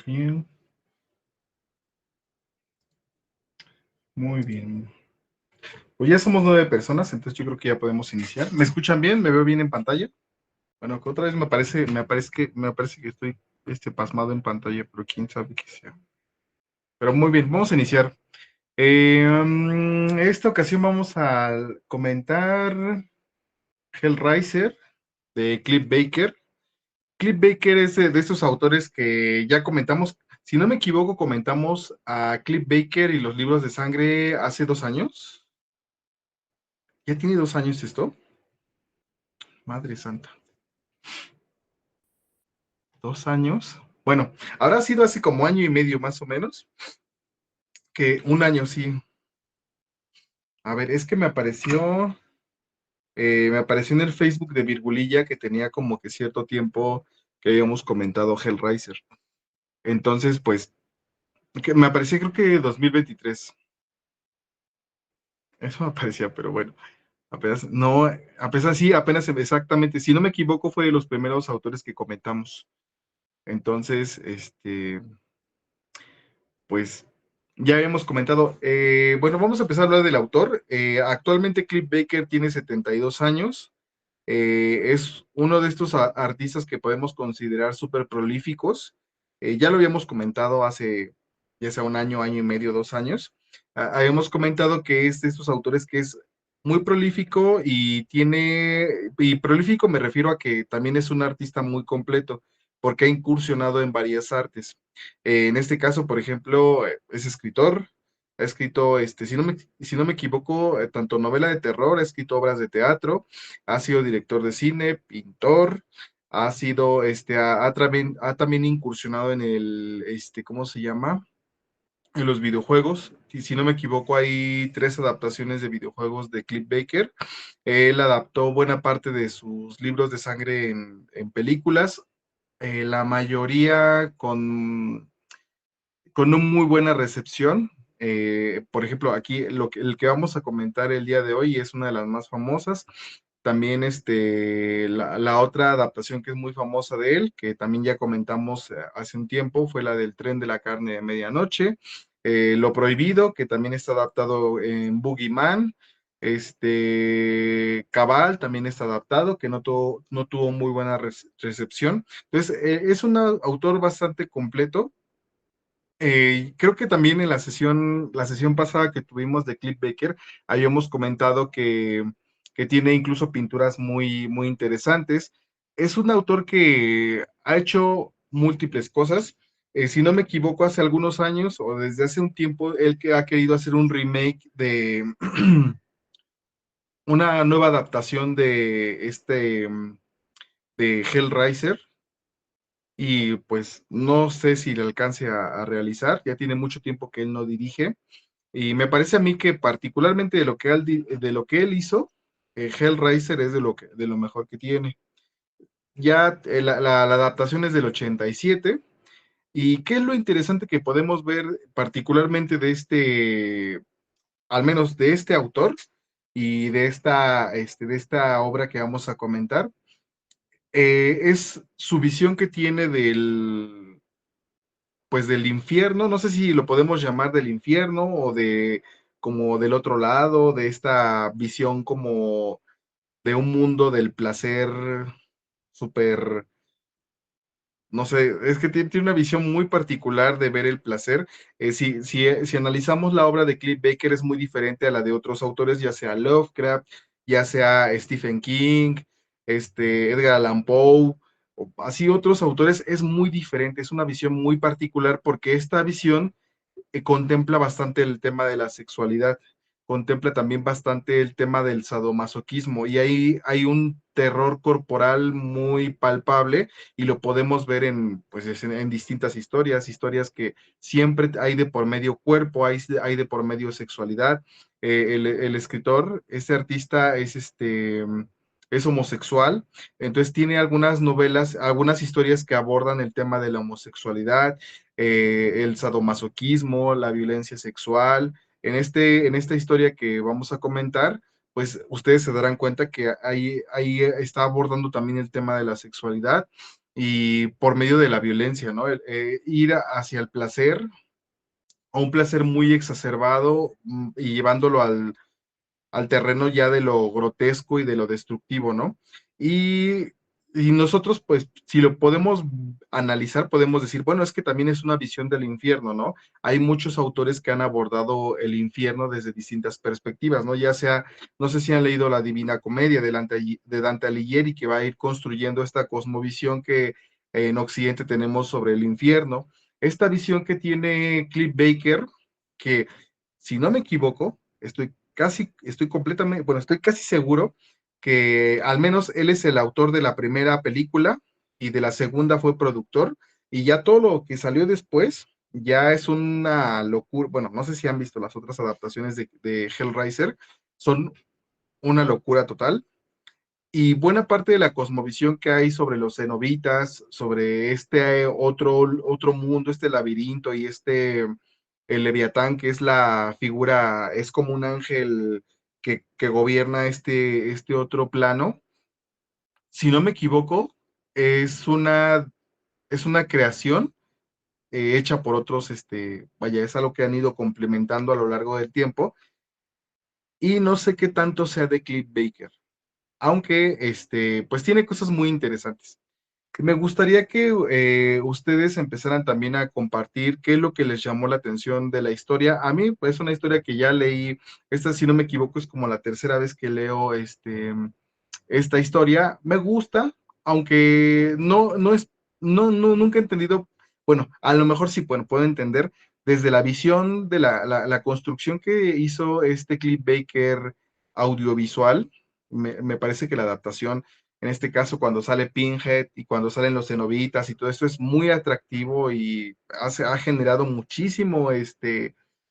Bien, muy bien. Pues ya somos 9 personas, entonces yo creo que ya podemos iniciar. ¿Me escuchan bien? ¿Me veo bien en pantalla? Bueno, que otra vez me parece que estoy pasmado en pantalla, pero quién sabe qué sea. Pero muy bien, vamos a iniciar. Esta ocasión vamos a comentar Hellraiser de Cliff Baker. Cliff Baker es de estos autores que ya comentamos. Si no me equivoco, comentamos a Cliff Baker y los libros de sangre hace 2 años. ¿Ya tiene 2 años esto? Madre santa. 2 años. Bueno, habrá sido hace como año y medio más o menos, que un año sí. A ver, es que me apareció en el Facebook de Virgulilla que tenía como que cierto tiempo que habíamos comentado Hellraiser. Entonces, pues, que me aparecía creo que 2023. Eso me parecía, pero bueno, apenas, no, apenas sí, apenas exactamente, si no me equivoco, fue de los primeros autores que comentamos. Entonces, pues ya habíamos comentado. Bueno, vamos a empezar a hablar del autor. Actualmente Cliff Baker tiene 72 años. Es uno de estos artistas que podemos considerar súper prolíficos. Ya lo habíamos comentado hace ya sea un año, año y medio, 2 años. Habíamos comentado que es de estos autores que es muy prolífico y prolífico me refiero a que también es un artista muy completo porque ha incursionado en varias artes. En este caso, por ejemplo, es escritor, ha escrito, si no me equivoco, tanto novela de terror, ha escrito obras de teatro, ha sido director de cine, pintor, ha sido, ha también incursionado en ¿cómo se llama? En los videojuegos. Y si no me equivoco, hay 3 adaptaciones de videojuegos de Cliff Baker. Él adaptó buena parte de sus libros de sangre en películas, la mayoría con una muy buena recepción. Por ejemplo, aquí el que vamos a comentar el día de hoy es una de las más famosas. También la otra adaptación que es muy famosa de él, que también ya comentamos hace un tiempo, fue la del Tren de la Carne de Medianoche. Lo Prohibido, que también está adaptado en Boogeyman. Cabal también está adaptado, que no tuvo muy buena recepción. Entonces, es un autor bastante completo. Creo que también en la sesión pasada que tuvimos de Cliff Baker, habíamos comentado que tiene incluso pinturas muy, muy interesantes. Es un autor que ha hecho múltiples cosas. Si no me equivoco, hace algunos años o desde hace un tiempo, él que ha querido hacer un remake de una nueva adaptación de Hellraiser, y pues no sé si le alcance a realizar. Ya tiene mucho tiempo que él no dirige. Y me parece a mí que particularmente de lo que él hizo, Hellraiser es de lo mejor que tiene. Ya la adaptación es del 87. ¿Y qué es lo interesante que podemos ver particularmente al menos de este autor y de esta obra que vamos a comentar? Es su visión que tiene pues del infierno. No sé si lo podemos llamar del infierno o como del otro lado, de esta visión como de un mundo del placer súper, no sé, es que tiene una visión muy particular de ver el placer. Si analizamos la obra de Cliff Baker, es muy diferente a la de otros autores, ya sea Lovecraft, ya sea Stephen King, Edgar Allan Poe, o así otros autores. Es muy diferente, es una visión muy particular porque esta visión contempla bastante el tema de la sexualidad, contempla también bastante el tema del sadomasoquismo, y ahí hay un terror corporal muy palpable y lo podemos ver en distintas historias que siempre hay de por medio cuerpo, hay de por medio sexualidad. El escritor, este artista es homosexual, entonces tiene algunas novelas, algunas historias que abordan el tema de la homosexualidad, el sadomasoquismo, la violencia sexual. En esta historia que vamos a comentar, pues ustedes se darán cuenta que ahí está abordando también el tema de la sexualidad. y por medio de la violencia, ¿no? Ir hacia el placer, a un placer muy exacerbado y llevándolo al terreno ya de lo grotesco y de lo destructivo, ¿no? Y, y nosotros, pues, si lo podemos analizar, podemos decir, bueno, es que también es una visión del infierno, ¿no? Hay muchos autores que han abordado el infierno desde distintas perspectivas, ¿no? Ya sea, no sé si han leído La Divina Comedia de Dante Alighieri, que va a ir construyendo esta cosmovisión que en Occidente tenemos sobre el infierno. Esta visión que tiene Cliff Baker, que si no me equivoco, estoy completamente, bueno, estoy casi seguro que al menos él es el autor de la primera película y de la segunda fue productor y ya todo lo que salió después ya es una locura. Bueno, no sé si han visto las otras adaptaciones de Hellraiser, son una locura total. Y buena parte de la cosmovisión que hay sobre los cenobitas, sobre este otro mundo, este laberinto y el Leviatán, que es la figura, es como un ángel que gobierna este otro plano. Si no me equivoco, es es una creación hecha por otros, vaya, es algo que han ido complementando a lo largo del tiempo. Y no sé qué tanto sea de Cliff Baker, aunque pues tiene cosas muy interesantes. Me gustaría que ustedes empezaran también a compartir qué es lo que les llamó la atención de la historia. A mí, pues, es una historia que ya leí, esta, si no me equivoco, es como la tercera vez que leo esta historia. Me gusta, aunque no es, nunca he entendido, bueno, a lo mejor sí, bueno, puedo entender desde la visión de la construcción que hizo este Cliff Baker audiovisual. Me parece que la adaptación, en este caso, cuando sale Pinhead y cuando salen los cenobitas y todo esto, es muy atractivo y ha generado muchísimo,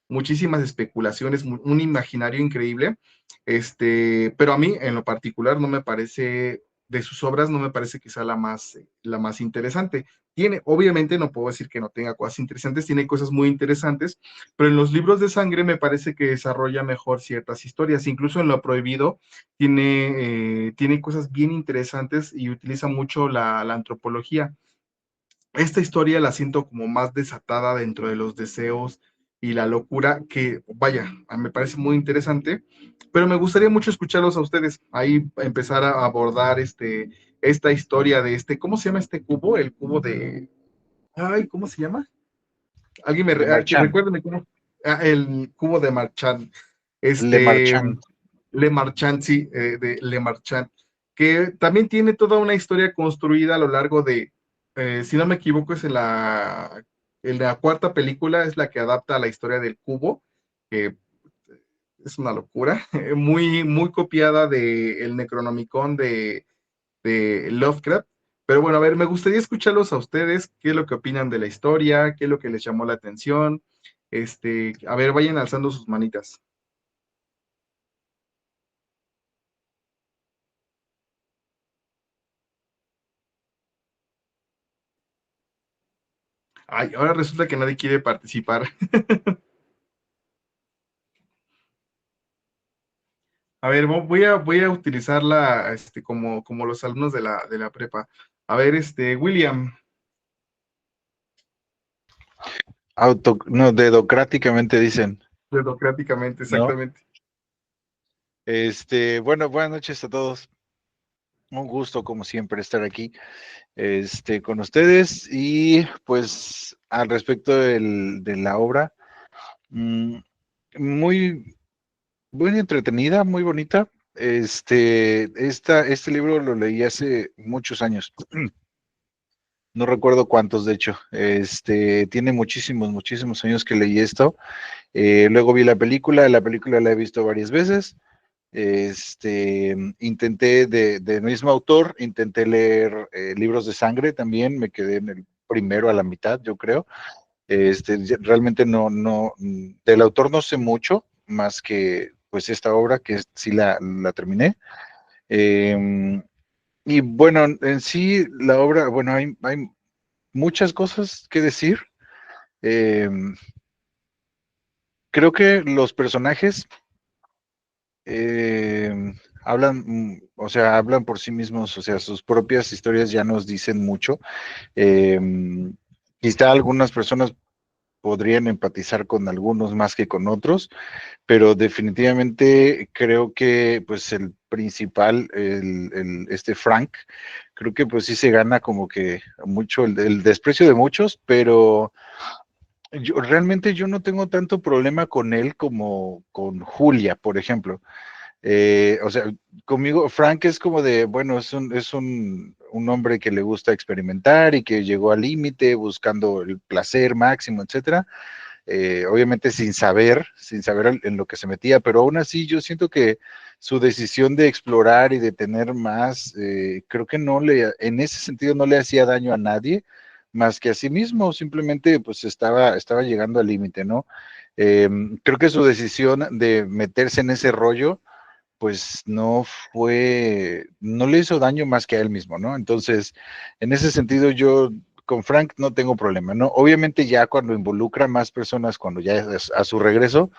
muchísimas especulaciones, un imaginario increíble. Pero a mí, en lo particular, no me parece, de sus obras, no me parece que sea la más interesante. Tiene, obviamente, no puedo decir que no tenga cosas interesantes, tiene cosas muy interesantes, pero en los libros de sangre me parece que desarrolla mejor ciertas historias. Incluso en Lo Prohibido tiene cosas bien interesantes y utiliza mucho la antropología. Esta historia la siento como más desatada dentro de los deseos y la locura que, vaya, me parece muy interesante, pero me gustaría mucho escucharlos a ustedes, ahí empezar a abordar esta historia de ¿cómo se llama este cubo? El cubo de, ay, ¿cómo se llama? Alguien De Marchand, recuérdeme cómo, el cubo de Marchand, Le este, Marchand. Le Marchand, sí, de Le Marchand, que también tiene toda una historia construida a lo largo si no me equivoco, es en la cuarta película, es la que adapta la historia del cubo, que es una locura, muy copiada del Necronomicon de Lovecraft. Pero bueno, a ver, me gustaría escucharlos a ustedes, qué es lo que opinan de la historia, qué es lo que les llamó la atención. A ver, vayan alzando sus manitas. Ay, ahora resulta que nadie quiere participar. A ver, voy a utilizarla como los alumnos de de la prepa. A ver, William, No, dedocráticamente dicen, democráticamente, ¿no? exactamente. Bueno, buenas noches a todos. Un gusto, como siempre, estar aquí, con ustedes y pues al respecto de la obra, mm, muy, muy entretenida, muy bonita. Este libro lo leí hace muchos años. No recuerdo cuántos, de hecho. Tiene muchísimos, muchísimos años que leí esto. Luego vi la película la he visto varias veces. Intenté del mismo autor, intenté leer libros de sangre también, me quedé en el primero a la mitad, yo creo. Realmente del autor no sé mucho, más que pues esta obra que sí la terminé. Eh, y bueno, en sí la obra, bueno, hay muchas cosas que decir. Eh, Creo que los personajes, eh, hablan, o sea, hablan por sí mismos, o sea, sus propias historias ya nos dicen mucho. Eh, Quizá algunas personas podrían empatizar con algunos más que con otros, pero definitivamente creo que pues el principal, este Frank, creo que pues sí se gana como que mucho el desprecio de muchos, pero realmente yo no tengo tanto problema con él como con Julia, por ejemplo. O sea, conmigo, Frank es como de, bueno, un hombre que le gusta experimentar y que llegó al límite buscando el placer máximo, etcétera. Obviamente sin saber en lo que se metía, pero aún así yo siento que su decisión de explorar y de tener más, creo que en ese sentido no le hacía daño a nadie, más que a sí mismo, simplemente pues estaba llegando al límite, ¿no? Creo que su decisión de meterse en ese rollo, pues no le hizo daño más que a él mismo, ¿no? Entonces, en ese sentido, yo con Frank no tengo problema, ¿no? Obviamente ya cuando involucra más personas, cuando ya es a su regreso,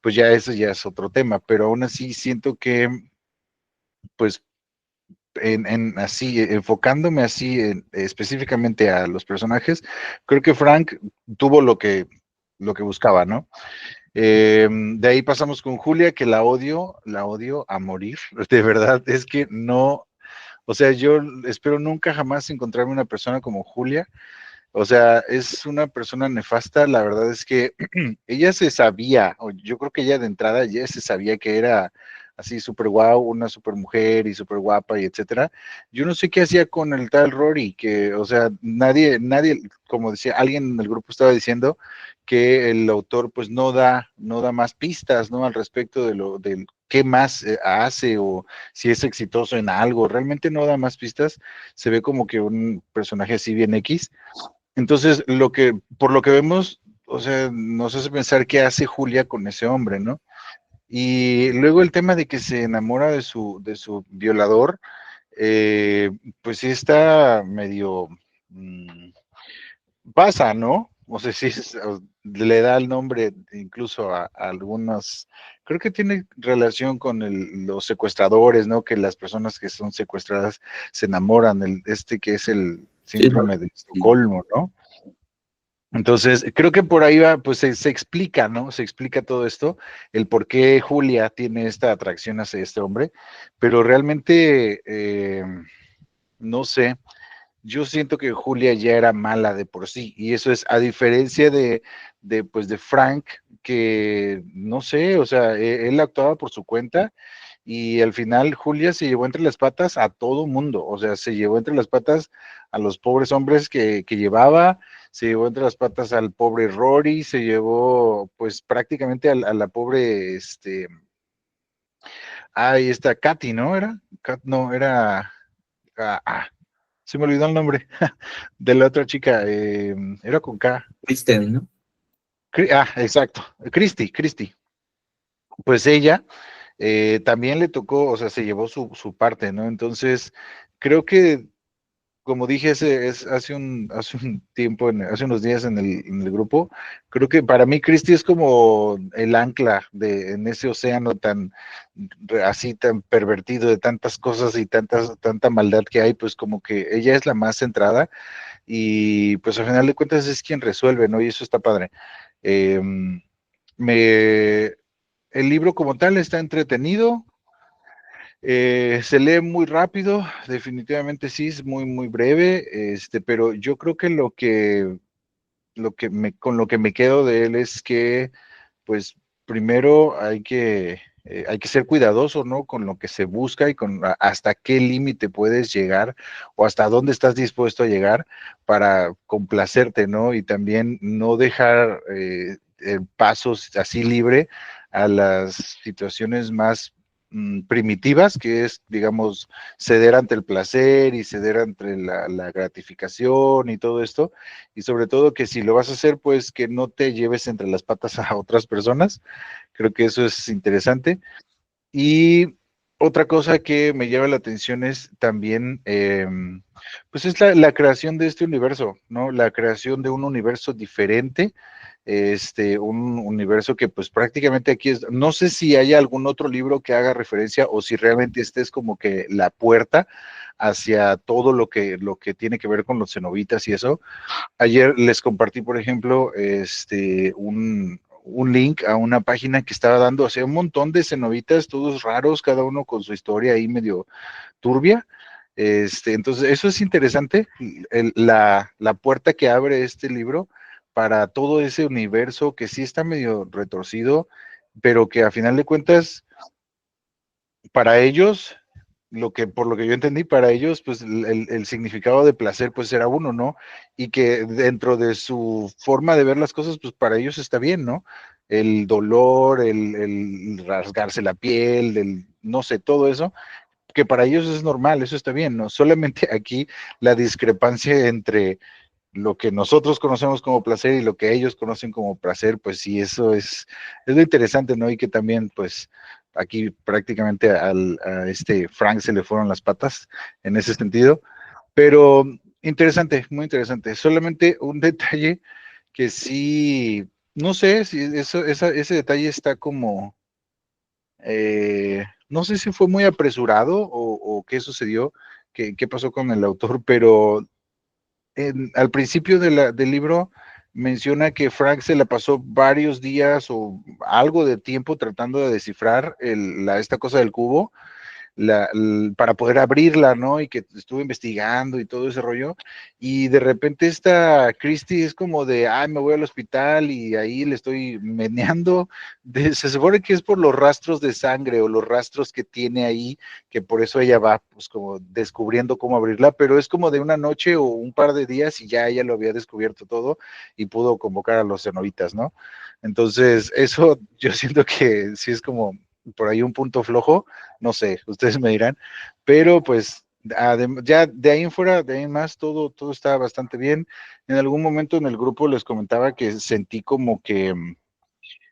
pues ya eso ya es otro tema, pero aún así siento que, pues, así, enfocándome así específicamente a los personajes, creo que Frank tuvo lo que buscaba, ¿no? De ahí pasamos con Julia, que la odio a morir. De verdad, es que no, o sea, yo espero nunca jamás encontrarme una persona como Julia. O sea, es una persona nefasta. La verdad es que ella se sabía, o yo creo que ella de entrada ya se sabía que era así súper guau, una súper mujer y súper guapa y etcétera. Yo no sé qué hacía con el tal Rory, que, o sea, nadie, como decía, alguien en el grupo estaba diciendo que el autor pues no da más pistas, ¿no? Al respecto del qué más hace o si es exitoso en algo. Realmente no da más pistas. Se ve como que un personaje así bien X. Entonces, por lo que vemos, o sea, nos hace pensar qué hace Julia con ese hombre, ¿no? Y luego el tema de que se enamora de su violador, eh, pues sí está medio, mm, pasa, ¿no? O sea, sí le da el nombre incluso a algunos, creo que tiene relación con los secuestradores, ¿no? Que las personas que son secuestradas se enamoran, este que es el Sí, no, síndrome de sí. Estocolmo, ¿no? Entonces, creo que por ahí va, pues se explica, ¿no? Se explica todo esto, el por qué Julia tiene esta atracción hacia este hombre, pero realmente, no sé, yo siento que Julia ya era mala de por sí, y eso es a diferencia pues de Frank, que no sé, o sea, él actuaba por su cuenta, y al final Julia se llevó entre las patas a todo mundo, o sea, se llevó entre las patas a los pobres hombres que llevaba, se llevó entre las patas al pobre Rory, se llevó pues prácticamente a la pobre, ahí está Katy, ¿no? No, era, ah, ah, se me olvidó el nombre de la otra chica, era con K. Kristen, ¿no? Exacto, Christy. Pues ella también le tocó, o sea, se llevó su parte, ¿no? Entonces, creo que, como dije hace un tiempo, hace unos días en el grupo, creo que para mí Christy es como el ancla en ese océano así tan pervertido de tantas cosas y tanta maldad que hay, pues como que ella es la más centrada y pues al final de cuentas es quien resuelve, ¿no? Y eso está padre. Eh, me, el libro como tal está entretenido, se lee muy rápido, definitivamente sí, es muy breve, pero yo creo que con lo que me quedo de él es que, pues, primero hay que ser cuidadoso, ¿no? Con lo que se busca y hasta qué límite puedes llegar o hasta dónde estás dispuesto a llegar para complacerte, ¿no? Y también no dejar pasos así libre a las situaciones más primitivas, que es, digamos, ceder ante el placer y ceder ante la gratificación y todo esto, y sobre todo que si lo vas a hacer, pues que no te lleves entre las patas a otras personas. Creo que eso es interesante. Y Otra cosa que me llama la atención es también, pues es la creación de este universo, ¿no? La creación de un universo diferente, un universo que pues prácticamente aquí es, no sé si hay algún otro libro que haga referencia o si realmente este es como que la puerta hacia todo lo que tiene que ver con los cenobitas y eso. Ayer les compartí, por ejemplo, un link a una página que estaba dando, o sea, un montón de cenobitas, todos raros, cada uno con su historia ahí medio turbia. Entonces, eso es interesante, la puerta que abre este libro para todo ese universo que sí está medio retorcido, pero que a final de cuentas, para ellos, por lo que yo entendí, para ellos, pues el significado de placer, pues era uno, ¿no? Y que dentro de su forma de ver las cosas, pues para ellos está bien, ¿no? El dolor, el rasgarse la piel, no sé, todo eso, que para ellos es normal, eso está bien, ¿no? Solamente aquí la discrepancia entre lo que nosotros conocemos como placer y lo que ellos conocen como placer, pues sí, es lo interesante, ¿no? Y que también, pues, aquí prácticamente a este Frank se le fueron las patas en ese sentido, pero interesante, muy interesante. Solamente un detalle que sí, no sé si ese detalle está como, no sé si fue muy apresurado o qué sucedió, qué pasó con el autor, pero al principio del libro menciona que Frank se la pasó varios días o algo de tiempo tratando de descifrar esta cosa del cubo para poder abrirla, ¿no? Y que estuve investigando y todo ese rollo. Y de repente esta Christie es como de, ay, me voy al hospital y ahí le estoy meneando. Se supone que es por los rastros de sangre o los rastros que tiene ahí, que por eso ella va, pues como descubriendo cómo abrirla, pero es como de una noche o un par de días y ya ella lo había descubierto todo y pudo convocar a los cenobitas, ¿no? Entonces, eso yo siento que sí es como por ahí un punto flojo, no sé, ustedes me dirán, pero pues ya de ahí en fuera, de ahí en más, todo está bastante bien. En algún momento en el grupo les comentaba que sentí como que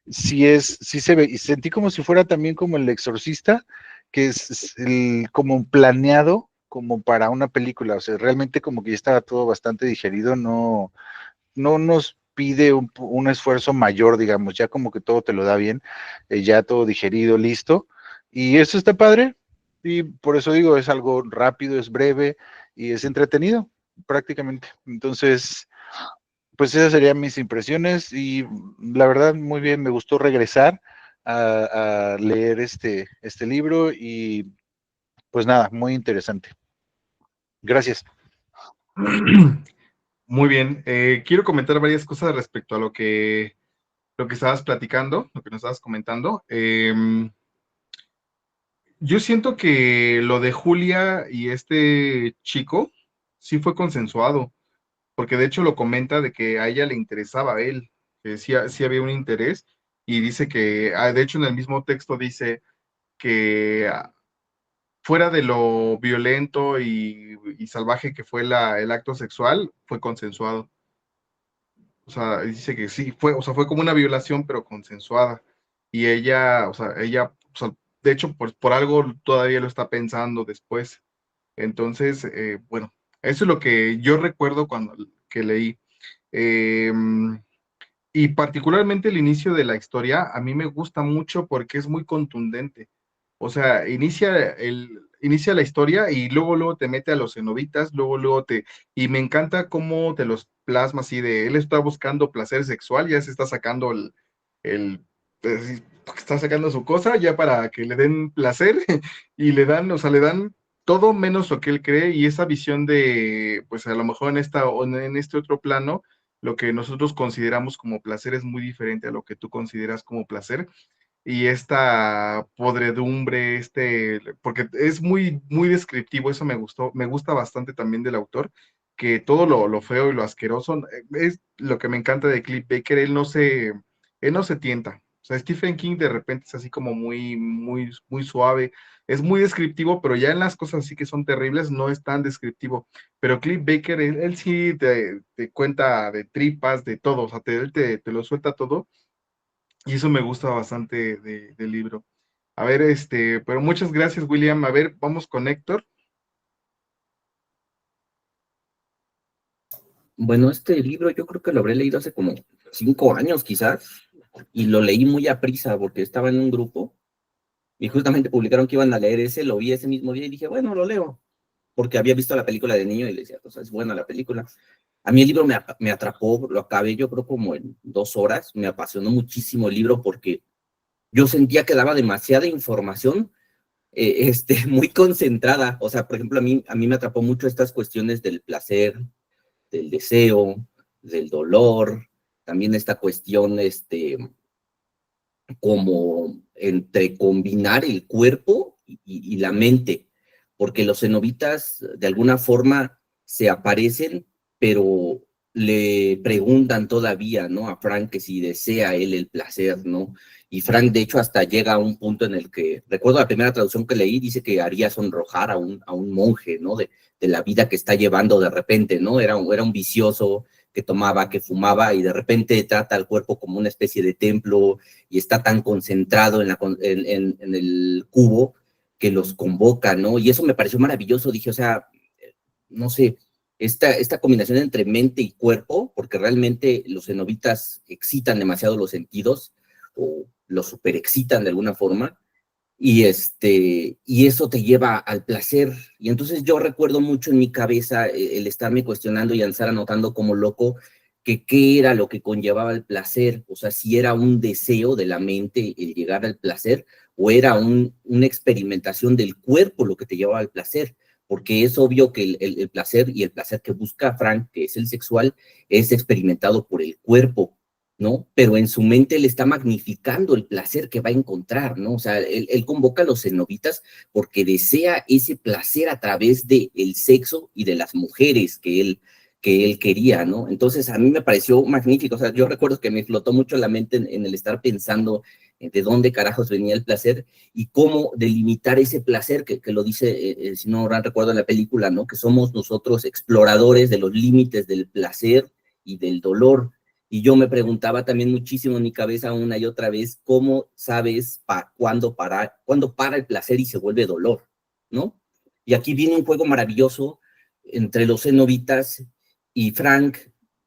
sí se ve, y sentí como si fuera también como el exorcista, que es como planeado como para una película, o sea, realmente como que ya estaba todo bastante digerido, no nos pide un esfuerzo mayor, digamos, ya como que todo te lo da bien, ya todo digerido, listo. Y eso está padre. Y por eso digo, es algo rápido, es breve y es entretenido, prácticamente. Entonces, pues esas serían mis impresiones y la verdad, muy bien, me gustó regresar a leer este libro y pues nada, muy interesante. Gracias. Muy bien. Quiero comentar varias cosas respecto a lo que estabas platicando, lo que nos estabas comentando. Yo siento que lo de Julia y este chico sí fue consensuado, porque de hecho lo comenta de que a ella le interesaba a él, que sí, sí había un interés, y dice que, de hecho en el mismo texto dice que fuera de lo violento y salvaje que fue el acto sexual, fue consensuado. O sea, dice que sí, o sea, fue como una violación, pero consensuada. Y ella, o sea, de hecho, por algo todavía lo está pensando después. Entonces, bueno, eso es lo que yo recuerdo cuando que leí. Eh, y particularmente el inicio de la historia, a mí me gusta mucho porque es muy contundente. O sea, inicia la historia y luego te mete a los cenobitas, y me encanta cómo te los plasma así de, él está buscando placer sexual, ya se está sacando el, está sacando su cosa ya para que le den placer y le dan, o sea, le dan todo menos lo que él cree y esa visión de, pues a lo mejor en este otro plano, lo que nosotros consideramos como placer es muy diferente a lo que tú consideras como placer y esta podredumbre, porque es muy descriptivo, eso me gustó, me gusta bastante también del autor, que todo lo feo y lo asqueroso es lo que me encanta de Cliff Baker, él no se tienta. O sea, Stephen King de repente es así como muy suave, es muy descriptivo, pero ya en las cosas así que son terribles no es tan descriptivo. Pero Cliff Baker, él sí te cuenta de tripas, de todo, o sea, él te lo suelta todo y eso me gusta bastante del libro. A ver, pero muchas gracias, William. A ver, vamos con Héctor. Bueno, este libro yo creo que lo habré leído hace como 5 años quizás, y lo leí muy a prisa porque estaba en un grupo y justamente publicaron que iban a leer ese, lo vi ese mismo día y dije, bueno, lo leo, porque había visto la película de niño y le decía, pues es buena la película. A mí el libro me atrapó, lo acabé yo creo como en 2 horas, me apasionó muchísimo el libro porque yo sentía que daba demasiada información, muy concentrada. O sea, por ejemplo, a mí me atrapó mucho estas cuestiones del placer, del deseo, del dolor, también esta cuestión, como entre combinar el cuerpo y la mente, porque los cenobitas de alguna forma se aparecen, pero le preguntan todavía, ¿no? A Frank que si desea él el placer, ¿no? Y Frank, de hecho, hasta llega a un punto en el que, recuerdo la primera traducción que leí, dice que haría sonrojar a un monje, ¿no? De la vida que está llevando de repente, ¿no? Era un vicioso que tomaba, que fumaba, y de repente trata al cuerpo como una especie de templo, y está tan concentrado en el cubo que los convoca, ¿no? Y eso me pareció maravilloso. Dije, o sea, no sé, esta combinación entre mente y cuerpo, porque realmente los cenobitas excitan demasiado los sentidos, o los superexcitan de alguna forma, y eso te lleva al placer. Y entonces yo recuerdo mucho en mi cabeza el estarme cuestionando y estar anotando como loco que qué era lo que conllevaba el placer, o sea, si era un deseo de la mente el llegar al placer, o era una experimentación del cuerpo lo que te llevaba al placer, porque es obvio que el placer, y el placer que busca Frank, que es el sexual, es experimentado por el cuerpo, ¿no? Pero en su mente él está magnificando el placer que va a encontrar, ¿no? O sea, él convoca a los cenobitas porque desea ese placer a través del sexo y de las mujeres que él quería, ¿no? Entonces a mí me pareció magnífico. O sea, yo recuerdo que me flotó mucho la mente en el estar pensando de dónde carajos venía el placer y cómo delimitar ese placer que lo dice, si no recuerdo en la película, ¿no? Que somos nosotros exploradores de los límites del placer y del dolor. Y yo me preguntaba también muchísimo en mi cabeza una y otra vez, ¿cómo sabes cuándo para el placer y se vuelve dolor? ¿No? Y aquí viene un juego maravilloso entre los cenobitas y Frank,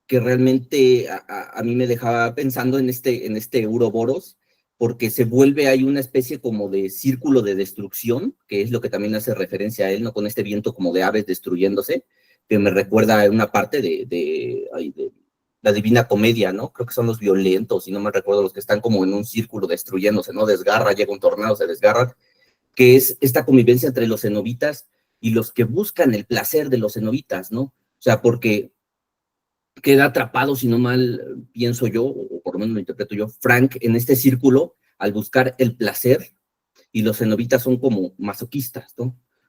que realmente a mí me dejaba pensando en este Ouroboros, porque se vuelve, hay una especie como de círculo de destrucción, que es lo que también hace referencia a él, ¿no? Con este viento como de aves destruyéndose, que me recuerda a una parte de la Divina Comedia, ¿no? Creo que son los violentos, y no me recuerdo, los que están como en un círculo destruyéndose, ¿no? Desgarra, llega un tornado, se desgarran, que es esta convivencia entre los cenobitas y los que buscan el placer de los cenobitas, ¿no? O sea, porque queda atrapado, si no mal pienso yo, o por lo menos lo interpreto yo, Frank en este círculo al buscar el placer, y los cenobitas son como masoquistas, ¿no?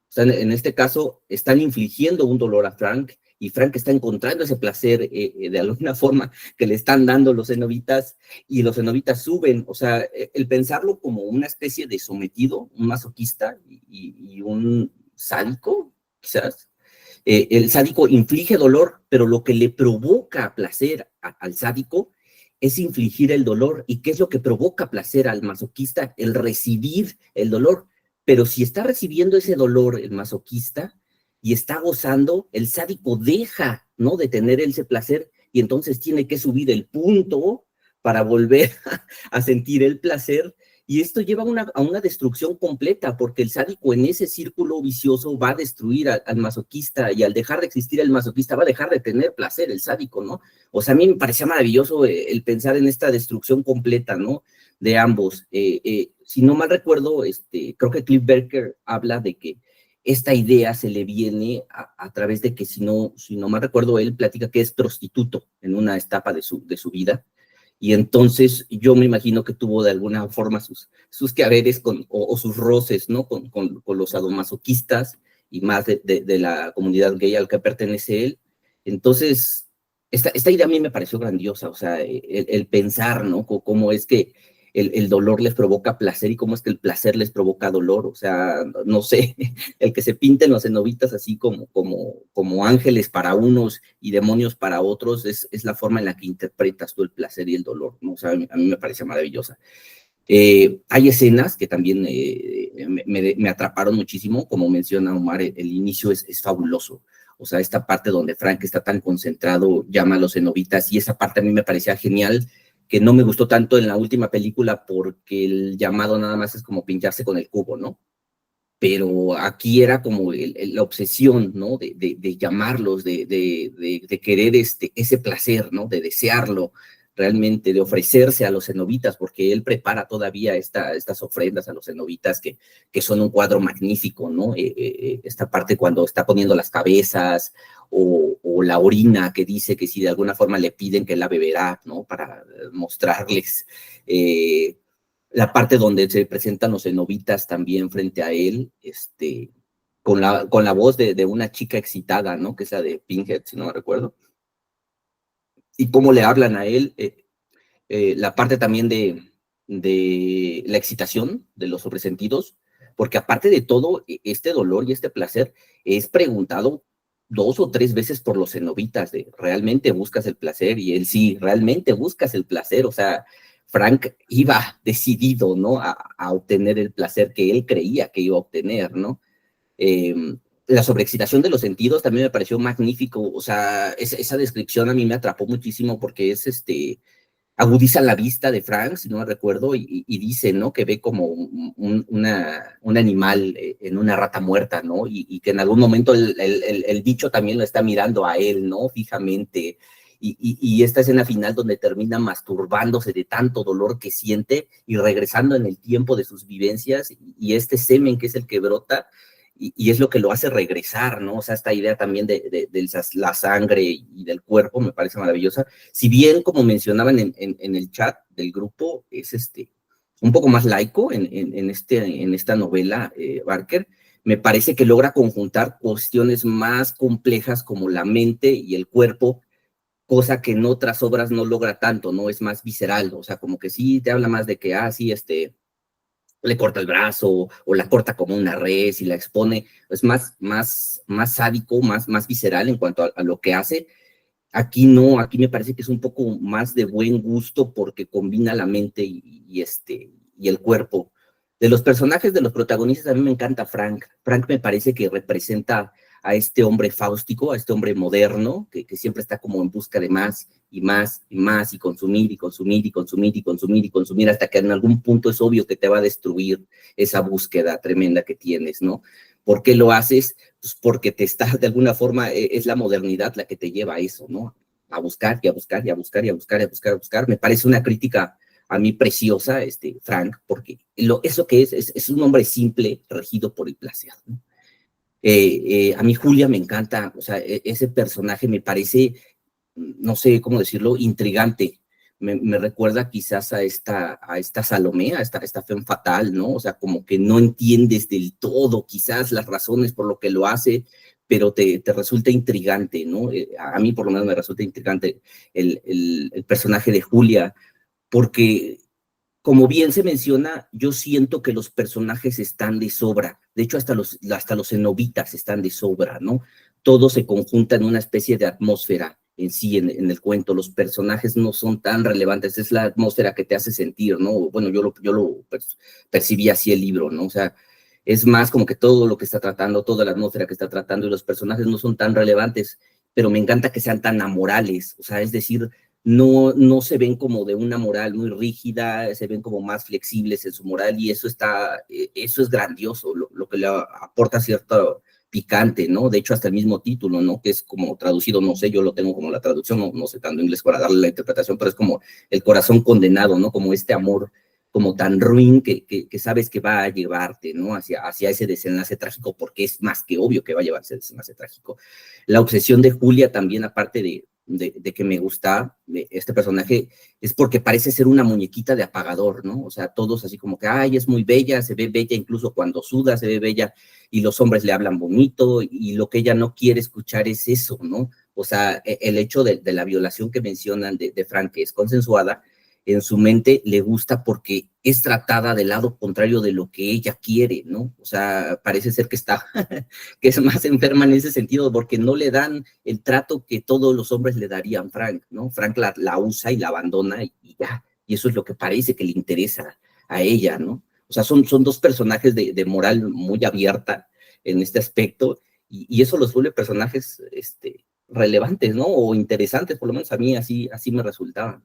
O sea, en este caso, están infligiendo un dolor a Frank, y Frank está encontrando ese placer de alguna forma que le están dando los cenobitas, y los cenobitas suben. O sea, el pensarlo como una especie de sometido, un masoquista y un sádico, quizás. El sádico inflige dolor, pero lo que le provoca placer al sádico es infligir el dolor. ¿Y qué es lo que provoca placer al masoquista? El recibir el dolor. Pero si está recibiendo ese dolor el masoquista y está gozando, el sádico deja, ¿no?, de tener ese placer, y entonces tiene que subir el punto para volver a sentir el placer. Y esto lleva a una destrucción completa, porque el sádico en ese círculo vicioso va a destruir al masoquista, y al dejar de existir el masoquista va a dejar de tener placer el sádico, ¿no? O sea, a mí me parecía maravilloso el pensar en esta destrucción completa, ¿no?, de ambos. Si no mal recuerdo, creo que Cliff Barker habla de que esta idea se le viene a través de que, si no mal recuerdo, él platica que es prostituto en una etapa de su vida, y entonces yo me imagino que tuvo de alguna forma sus quehaceres o sus roces, ¿no?, con los sadomasoquistas, y más de la comunidad gay al que pertenece él. Entonces, esta idea a mí me pareció grandiosa. O sea, el pensar, ¿no?, cómo es que el dolor les provoca placer y cómo es que el placer les provoca dolor. O sea, no sé, el que se pinten los cenobitas así como ángeles para unos y demonios para otros, es la forma en la que interpretas tú el placer y el dolor, ¿no? O sea, a mí me parece maravillosa. Hay escenas que también me atraparon muchísimo, como menciona Omar, el inicio es fabuloso. O sea, esta parte donde Frank está tan concentrado, llama a los cenobitas, y esa parte a mí me parecía genial, que no me gustó tanto en la última película porque el llamado nada más es como pincharse con el cubo, ¿no? Pero aquí era como la obsesión, ¿no? De llamarlos, de querer ese placer, ¿no? De desearlo realmente, de ofrecerse a los cenobitas, porque él prepara todavía estas ofrendas a los cenobitas que son un cuadro magnífico, ¿no? Esta parte cuando está poniendo las cabezas o la orina que dice que si de alguna forma le piden que la beberá, ¿no? Para mostrarles la parte donde se presentan los cenobitas también frente a él, con la voz de una chica excitada, ¿no? Que es la de Pinhead, si no me recuerdo. Y cómo le hablan a él, la parte también de la excitación de los sobresentidos, porque aparte de todo, este dolor y este placer es preguntado 2 o 3 veces por los cenobitas, de ¿realmente buscas el placer? Y él sí, realmente buscas el placer, o sea, Frank iba decidido, ¿no? A obtener el placer que él creía que iba a obtener, ¿no? Eh, la sobreexcitación de los sentidos también me pareció magnífico, o sea, esa descripción a mí me atrapó muchísimo porque es agudiza la vista de Frank, si no me recuerdo, y dice, ¿no? Que ve como un animal en una rata muerta, ¿no? Y que en algún momento el bicho también lo está mirando a él, ¿no? Fijamente. Y esta escena final donde termina masturbándose de tanto dolor que siente y regresando en el tiempo de sus vivencias y este semen que es el que brota, y es lo que lo hace regresar, ¿no? O sea, esta idea también de la sangre y del cuerpo me parece maravillosa. Si bien, como mencionaban en el chat del grupo, es un poco más laico en esta novela, Barker, me parece que logra conjuntar cuestiones más complejas como la mente y el cuerpo, cosa que en otras obras no logra tanto, ¿no? Es más visceral, o sea, como que sí te habla más de que, sí, le corta el brazo o la corta como una res y la expone, es más sádico, más visceral en cuanto a lo que hace. Aquí no, aquí me parece que es un poco más de buen gusto porque combina la mente y el cuerpo. De los personajes, de los protagonistas, a mí me encanta Frank. Frank me parece que representa a este hombre fáustico, a este hombre moderno, que siempre está como en busca de más y más y más, y consumir y consumir y consumir y consumir y consumir, hasta que en algún punto es obvio que te va a destruir esa búsqueda tremenda que tienes, ¿no? ¿Por qué lo haces? Pues porque te está, de alguna forma, es la modernidad la que te lleva a eso, ¿no? A buscar y a buscar y a buscar y a buscar y a buscar y a buscar. Me parece una crítica a mí preciosa, Frank, porque eso que es un hombre simple, regido por el placer, ¿no? A mí Julia me encanta, o sea, ese personaje me parece, no sé cómo decirlo, intrigante. Me recuerda quizás a esta Salomé, a esta femme fatal, ¿no? O sea, como que no entiendes del todo quizás las razones por lo que lo hace, pero te resulta intrigante, ¿no? A mí por lo menos me resulta intrigante el personaje de Julia, porque como bien se menciona, yo siento que los personajes están de sobra. De hecho, hasta los cenobitas están de sobra, ¿no? Todo se conjunta en una especie de atmósfera en sí, en el cuento. Los personajes no son tan relevantes, es la atmósfera que te hace sentir, ¿no? Bueno, yo lo percibí así el libro, ¿no? O sea, es más como que todo lo que está tratando, toda la atmósfera que está tratando, y los personajes no son tan relevantes, pero me encanta que sean tan amorales, o sea, es decir, no se ven como de una moral muy rígida, se ven como más flexibles en su moral, y eso es grandioso, lo que le aporta cierto picante, ¿no? De hecho, hasta el mismo título, ¿no? Que es como traducido, no sé, yo lo tengo como la traducción, no sé tanto inglés para darle la interpretación, pero es como el corazón condenado, ¿no? Como este amor como tan ruin que sabes que va a llevarte, ¿no? Hacia ese desenlace trágico, porque es más que obvio que va a llevarse ese desenlace trágico. La obsesión de Julia también, aparte de que me gusta este personaje, es porque parece ser una muñequita de apagador, ¿no? O sea, todos así como que, ay, es muy bella, se ve bella incluso cuando suda, se ve bella, y los hombres le hablan bonito, y lo que ella no quiere escuchar es eso, ¿no? O sea, el hecho de la violación que mencionan de Frank, que es consensuada, en su mente le gusta porque es tratada del lado contrario de lo que ella quiere, ¿no? O sea, parece ser que que es más enferma en ese sentido, porque no le dan el trato que todos los hombres le darían a Frank, ¿no? Frank la usa y la abandona y ya, y eso es lo que parece que le interesa a ella, ¿no? O sea, son dos personajes de moral muy abierta en este aspecto, y eso los vuelve personajes relevantes, ¿no? O interesantes, por lo menos a mí así me resultaban.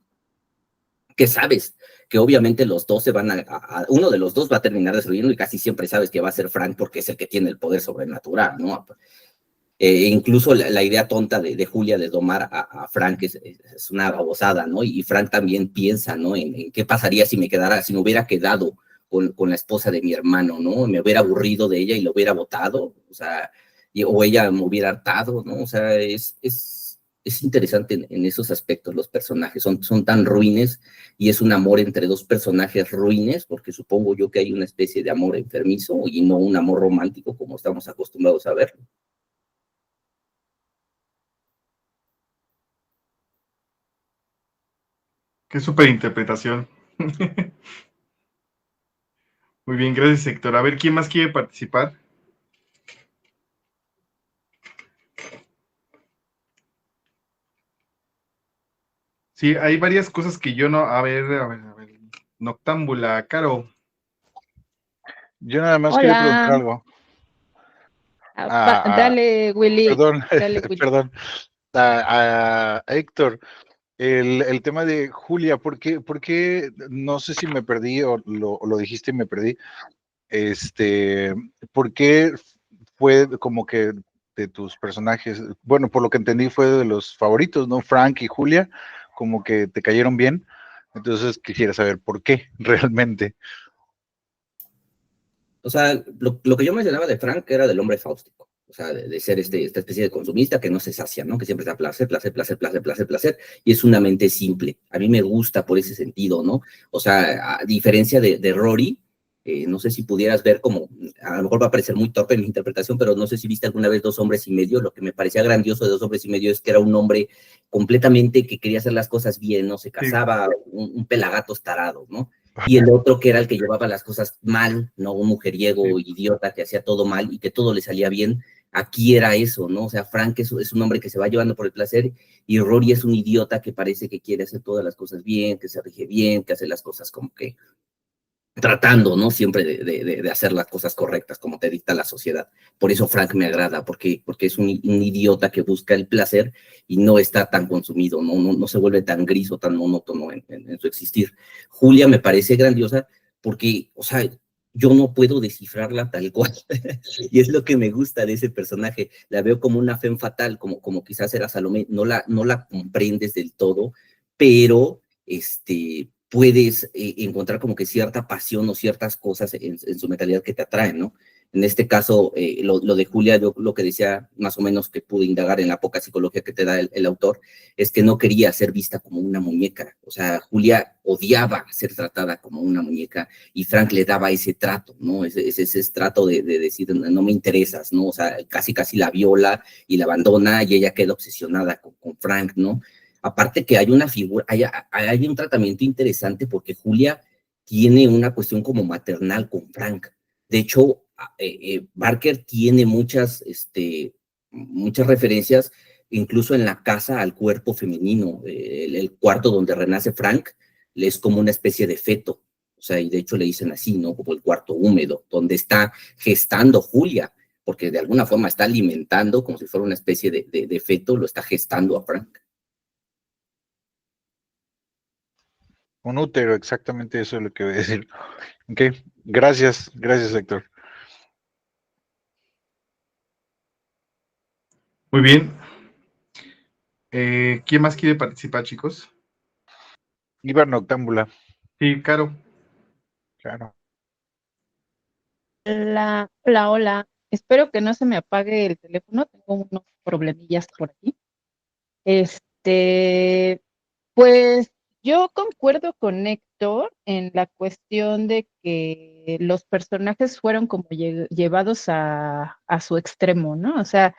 Que sabes que obviamente los dos se van uno de los dos va a terminar destruyendo, y casi siempre sabes que va a ser Frank porque es el que tiene el poder sobrenatural, ¿no? Incluso la idea tonta de Julia de domar a Frank es una babosada, ¿no? Y Frank también piensa, ¿no? En qué pasaría si me hubiera quedado con la esposa de mi hermano, ¿no? Me hubiera aburrido de ella y lo hubiera botado, o sea, o ella me hubiera hartado, ¿no? O sea, es interesante en esos aspectos los personajes, son tan ruines, y es un amor entre dos personajes ruines, porque supongo yo que hay una especie de amor enfermizo y no un amor romántico como estamos acostumbrados a verlo. Qué súper interpretación. Muy bien, gracias, Héctor. A ver, ¿quién más quiere participar? Sí, hay varias cosas que yo no. A ver. Noctámbula, Caro. Yo nada más quería preguntar Hola. algo. Dale, Willy. Perdón, Dale, Willy. perdón. A Héctor, el tema de Julia, ¿por qué? No sé si me perdí o lo dijiste y me perdí. ¿Por qué fue como que de tus personajes? Bueno, por lo que entendí fue de los favoritos, ¿no? Frank y Julia, como que te cayeron bien. Entonces quisiera saber por qué realmente. O sea, lo que yo mencionaba de Frank era del hombre fáustico, o sea, de ser esta especie de consumista que no se sacia, ¿no? Que siempre está placer, placer, placer, placer, placer, placer, y es una mente simple. A mí me gusta por ese sentido, ¿no? O sea, a diferencia de Rory, no sé si pudieras ver como, a lo mejor va a parecer muy torpe en mi interpretación, pero no sé si viste alguna vez Dos hombres y medio. Lo que me parecía grandioso de Dos hombres y medio es que era un hombre completamente que quería hacer las cosas bien, ¿no? Se casaba, un pelagatos tarado, ¿no? Y el otro que era el que llevaba las cosas mal, ¿no? Un mujeriego idiota que hacía todo mal y que todo le salía bien. Aquí era eso, ¿no? O sea, Frank es un hombre que se va llevando por el placer, y Rory es un idiota que parece que quiere hacer todas las cosas bien, que se rige bien, que hace las cosas como que tratando, ¿no? Siempre de hacer las cosas correctas, como te dicta la sociedad. Por eso Frank me agrada, porque es un idiota que busca el placer y no está tan consumido, no se vuelve tan gris o tan monótono en su existir. Julia me parece grandiosa porque, o sea, yo no puedo descifrarla tal cual, y es lo que me gusta de ese personaje. La veo como una femme fatal, como quizás era Salomé, no la comprendes del todo, pero puedes encontrar como que cierta pasión o ciertas cosas en su mentalidad que te atraen, ¿no? En este caso, lo de Julia, yo lo que decía más o menos que pude indagar en la poca psicología que te da el autor, es que no quería ser vista como una muñeca. O sea, Julia odiaba ser tratada como una muñeca, y Frank le daba ese trato, ¿no? Ese trato de decir, no me interesas, ¿no? O sea, casi la viola y la abandona, y ella queda obsesionada con Frank, ¿no? Aparte que hay una figura, hay un tratamiento interesante porque Julia tiene una cuestión como maternal con Frank. De hecho, Barker tiene muchas referencias, incluso en la casa, al cuerpo femenino. El cuarto donde renace Frank es como una especie de feto. O sea, y de hecho le dicen así, ¿no? Como el cuarto húmedo, donde está gestando Julia, porque de alguna forma está alimentando, como si fuera una especie de feto, lo está gestando a Frank. Un útero, exactamente eso es lo que voy a decir. Ok, gracias, Héctor. Muy bien. ¿Quién más quiere participar, chicos? Iba Noctámbula. Sí, Caro. Claro. Hola. Espero que no se me apague el teléfono. Tengo unos problemillas por aquí. Pues yo concuerdo con Héctor en la cuestión de que los personajes fueron como llevados a su extremo, ¿no? O sea,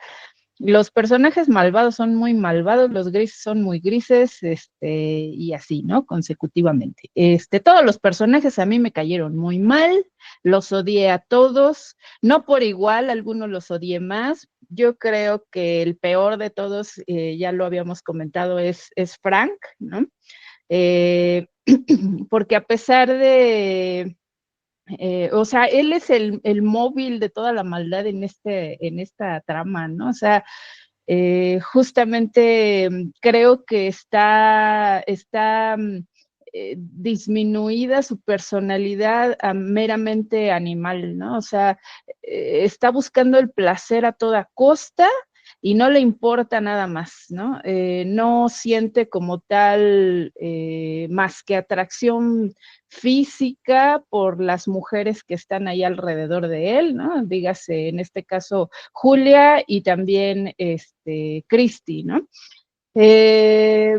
los personajes malvados son muy malvados, los grises son muy grises, y así, ¿no? Consecutivamente. Todos los personajes a mí me cayeron muy mal, los odié a todos, no por igual, algunos los odié más. Yo creo que el peor de todos, ya lo habíamos comentado, es Frank, ¿no? porque a pesar de, o sea, él es el móvil de toda la maldad en esta trama, ¿no? O sea, justamente creo que está disminuida su personalidad a meramente animal, ¿no? O sea, está buscando el placer a toda costa y no le importa nada más, ¿no? No siente como tal más que atracción física por las mujeres que están ahí alrededor de él, ¿no? Dígase, en este caso, Julia y también Christy, ¿no? Eh,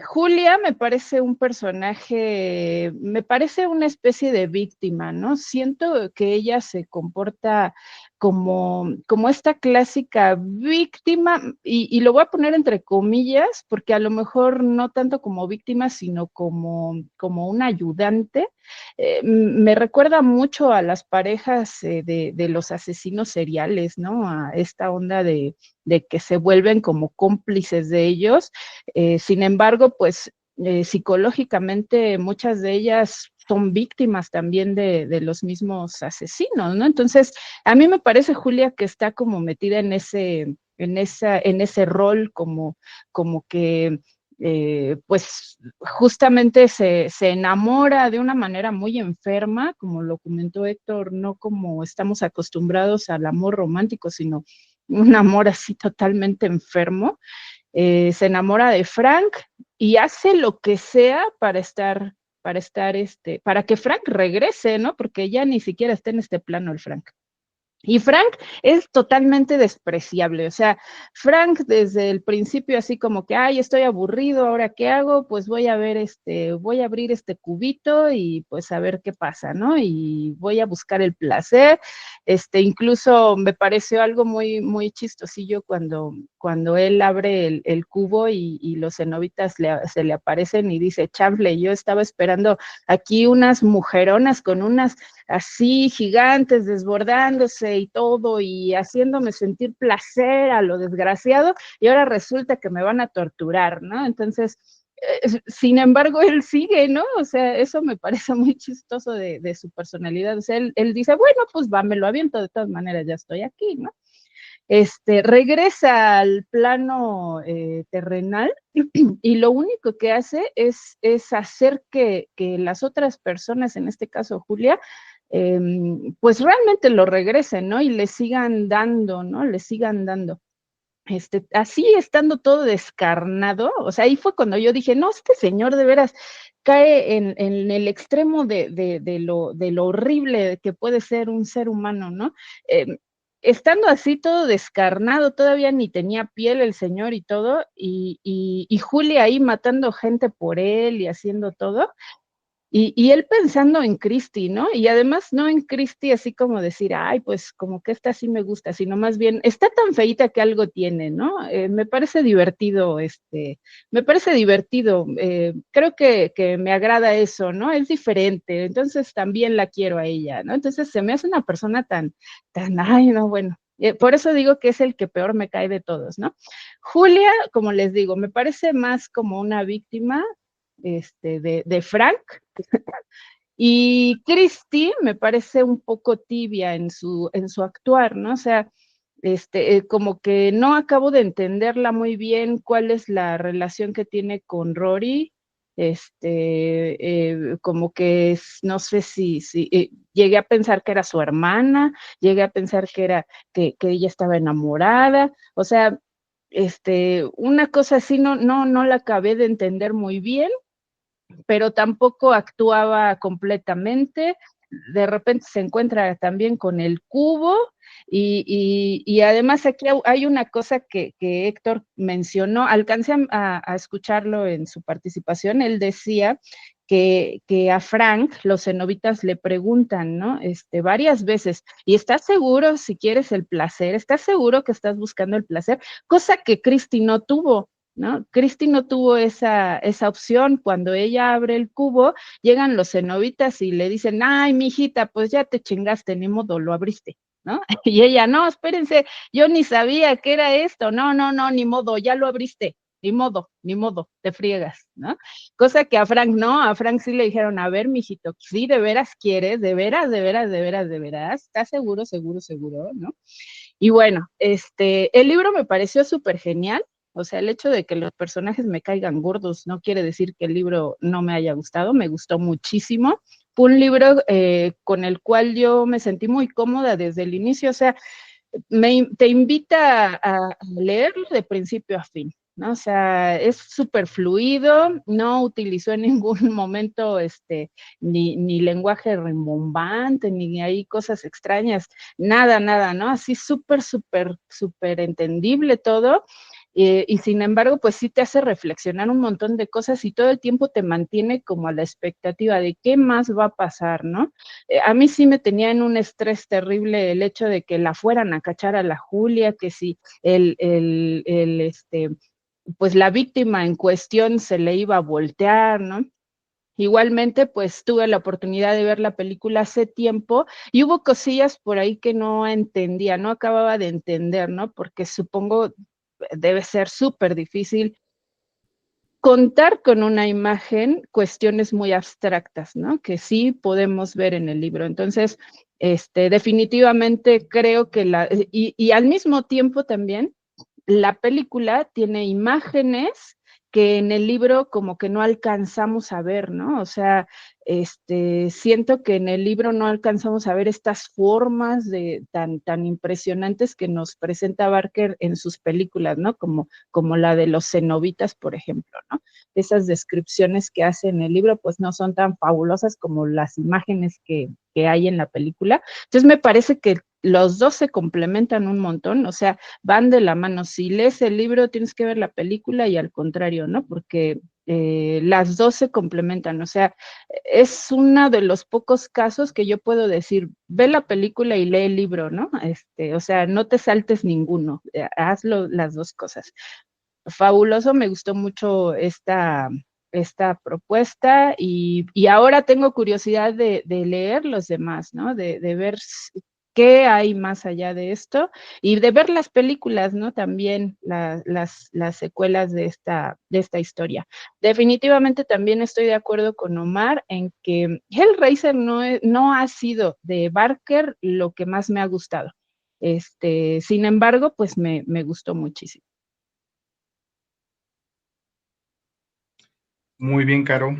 Julia me parece un personaje, me parece una especie de víctima, ¿no? Siento que ella se comporta como esta clásica víctima, y lo voy a poner entre comillas, porque a lo mejor no tanto como víctima, sino como un ayudante. Me recuerda mucho a las parejas de los asesinos seriales, ¿no? A esta onda de que se vuelven como cómplices de ellos. Sin embargo, pues psicológicamente muchas de ellas son víctimas también de los mismos asesinos, ¿no? Entonces, a mí me parece, Julia, que está como metida en ese rol, como que pues justamente se enamora de una manera muy enferma, como lo comentó Héctor, no como estamos acostumbrados al amor romántico, sino un amor así totalmente enfermo. Se enamora de Frank y hace lo que sea para que Frank regrese, ¿no? Porque ya ni siquiera está en este plano el Frank. Y Frank es totalmente despreciable, o sea, Frank desde el principio así como que, ay, estoy aburrido, ¿ahora qué hago? Pues voy a abrir este cubito y pues a ver qué pasa, ¿no? Y voy a buscar el placer, incluso me pareció algo muy, muy chistosillo cuando él abre el cubo y los cenobitas se le aparecen y dice, chanfle, yo estaba esperando aquí unas mujeronas con unas así gigantes, desbordándose y todo, y haciéndome sentir placer a lo desgraciado, y ahora resulta que me van a torturar, ¿no? Entonces, sin embargo, él sigue, ¿no? O sea, eso me parece muy chistoso de su personalidad. O sea, él dice, bueno, pues va, me lo aviento, de todas maneras ya estoy aquí, ¿no? Regresa al plano terrenal y lo único que hace es hacer que las otras personas, en este caso Julia, pues realmente lo regresen, ¿no? Y le sigan dando, ¿no? Le sigan dando. Así estando todo descarnado, o sea, ahí fue cuando yo dije, no, este señor de veras cae en el extremo de lo horrible que puede ser un ser humano, ¿no? Estando así todo descarnado, todavía ni tenía piel el señor y todo, y Julia ahí matando gente por él y haciendo todo, y él pensando en Christy, ¿no? Y además no en Christy así como decir, ay, pues como que esta sí me gusta, sino más bien, está tan feíta que algo tiene, ¿no? Me parece divertido, creo que me agrada eso, ¿no? Es diferente, entonces también la quiero a ella, ¿no? Entonces se me hace una persona ay, no, bueno. Por eso digo que es el que peor me cae de todos, ¿no? Julia, como les digo, me parece más como una víctima de Frank, y Christy me parece un poco tibia en su actuar, ¿no? O sea, como que no acabo de entenderla muy bien cuál es la relación que tiene con Rory, como que no sé si llegué a pensar que era su hermana, llegué a pensar que ella estaba enamorada, o sea, una cosa así no la acabé de entender muy bien, pero tampoco actuaba completamente. De repente se encuentra también con el cubo y además aquí hay una cosa que Héctor mencionó, alcancé a escucharlo en su participación, él decía que a Frank los cenobitas le preguntan, ¿no? Varias veces, ¿y estás seguro si quieres el placer? ¿Estás seguro que estás buscando el placer? Cosa que Christy no tuvo, ¿no? Christy no tuvo esa opción. Cuando ella abre el cubo, llegan los cenobitas y le dicen, ay, mijita, pues ya te chingaste, ni modo, lo abriste, ¿no? Y ella, no, espérense, yo ni sabía que era esto, no, ni modo, ya lo abriste, ni modo, te friegas, ¿no? Cosa que a Frank no, a Frank sí le dijeron, a ver, mijito, sí, de veras quieres, de veras, de veras, de veras, de veras, ¿estás seguro, seguro, seguro, no? Y bueno, el libro me pareció súper genial, o sea, el hecho de que los personajes me caigan gordos no quiere decir que el libro no me haya gustado, me gustó muchísimo. Fue un libro con el cual yo me sentí muy cómoda desde el inicio, o sea, te invita a leerlo de principio a fin, ¿no? O sea, es súper fluido, no utilizó en ningún momento ni lenguaje rimbombante, ni hay cosas extrañas, nada, nada, ¿no? Así súper, súper, súper entendible todo. Y sin embargo, pues sí te hace reflexionar un montón de cosas y todo el tiempo te mantiene como a la expectativa de qué más va a pasar, ¿no? A mí sí me tenía en un estrés terrible el hecho de que la fueran a cachar a la Julia, que si pues la víctima en cuestión se le iba a voltear, ¿no? Igualmente, pues tuve la oportunidad de ver la película hace tiempo y hubo cosillas por ahí que no entendía, no acababa de entender, ¿no? Porque supongo debe ser súper difícil contar con una imagen cuestiones muy abstractas, ¿no? Que sí podemos ver en el libro. Entonces, definitivamente creo que y al mismo tiempo también, la película tiene imágenes que en el libro como que no alcanzamos a ver, ¿no? O sea, siento que en el libro no alcanzamos a ver estas formas tan impresionantes que nos presenta Barker en sus películas, ¿no? Como la de los cenobitas, por ejemplo, ¿no? Esas descripciones que hace en el libro, pues no son tan fabulosas como las imágenes que hay en la película. Entonces me parece que los dos se complementan un montón, o sea, van de la mano. Si lees el libro, tienes que ver la película y al contrario, ¿no? Porque las dos se complementan, o sea, es uno de los pocos casos que yo puedo decir, ve la película y lee el libro, ¿no? O sea, no te saltes ninguno, hazlo las dos cosas. Fabuloso, me gustó mucho esta propuesta y ahora tengo curiosidad de leer los demás, ¿no? De ver qué hay más allá de esto y de ver las películas, ¿no? También las secuelas de esta historia. Definitivamente también estoy de acuerdo con Omar en que Hellraiser no ha sido de Barker lo que más me ha gustado. Sin embargo, pues me gustó muchísimo. Muy bien, Caro.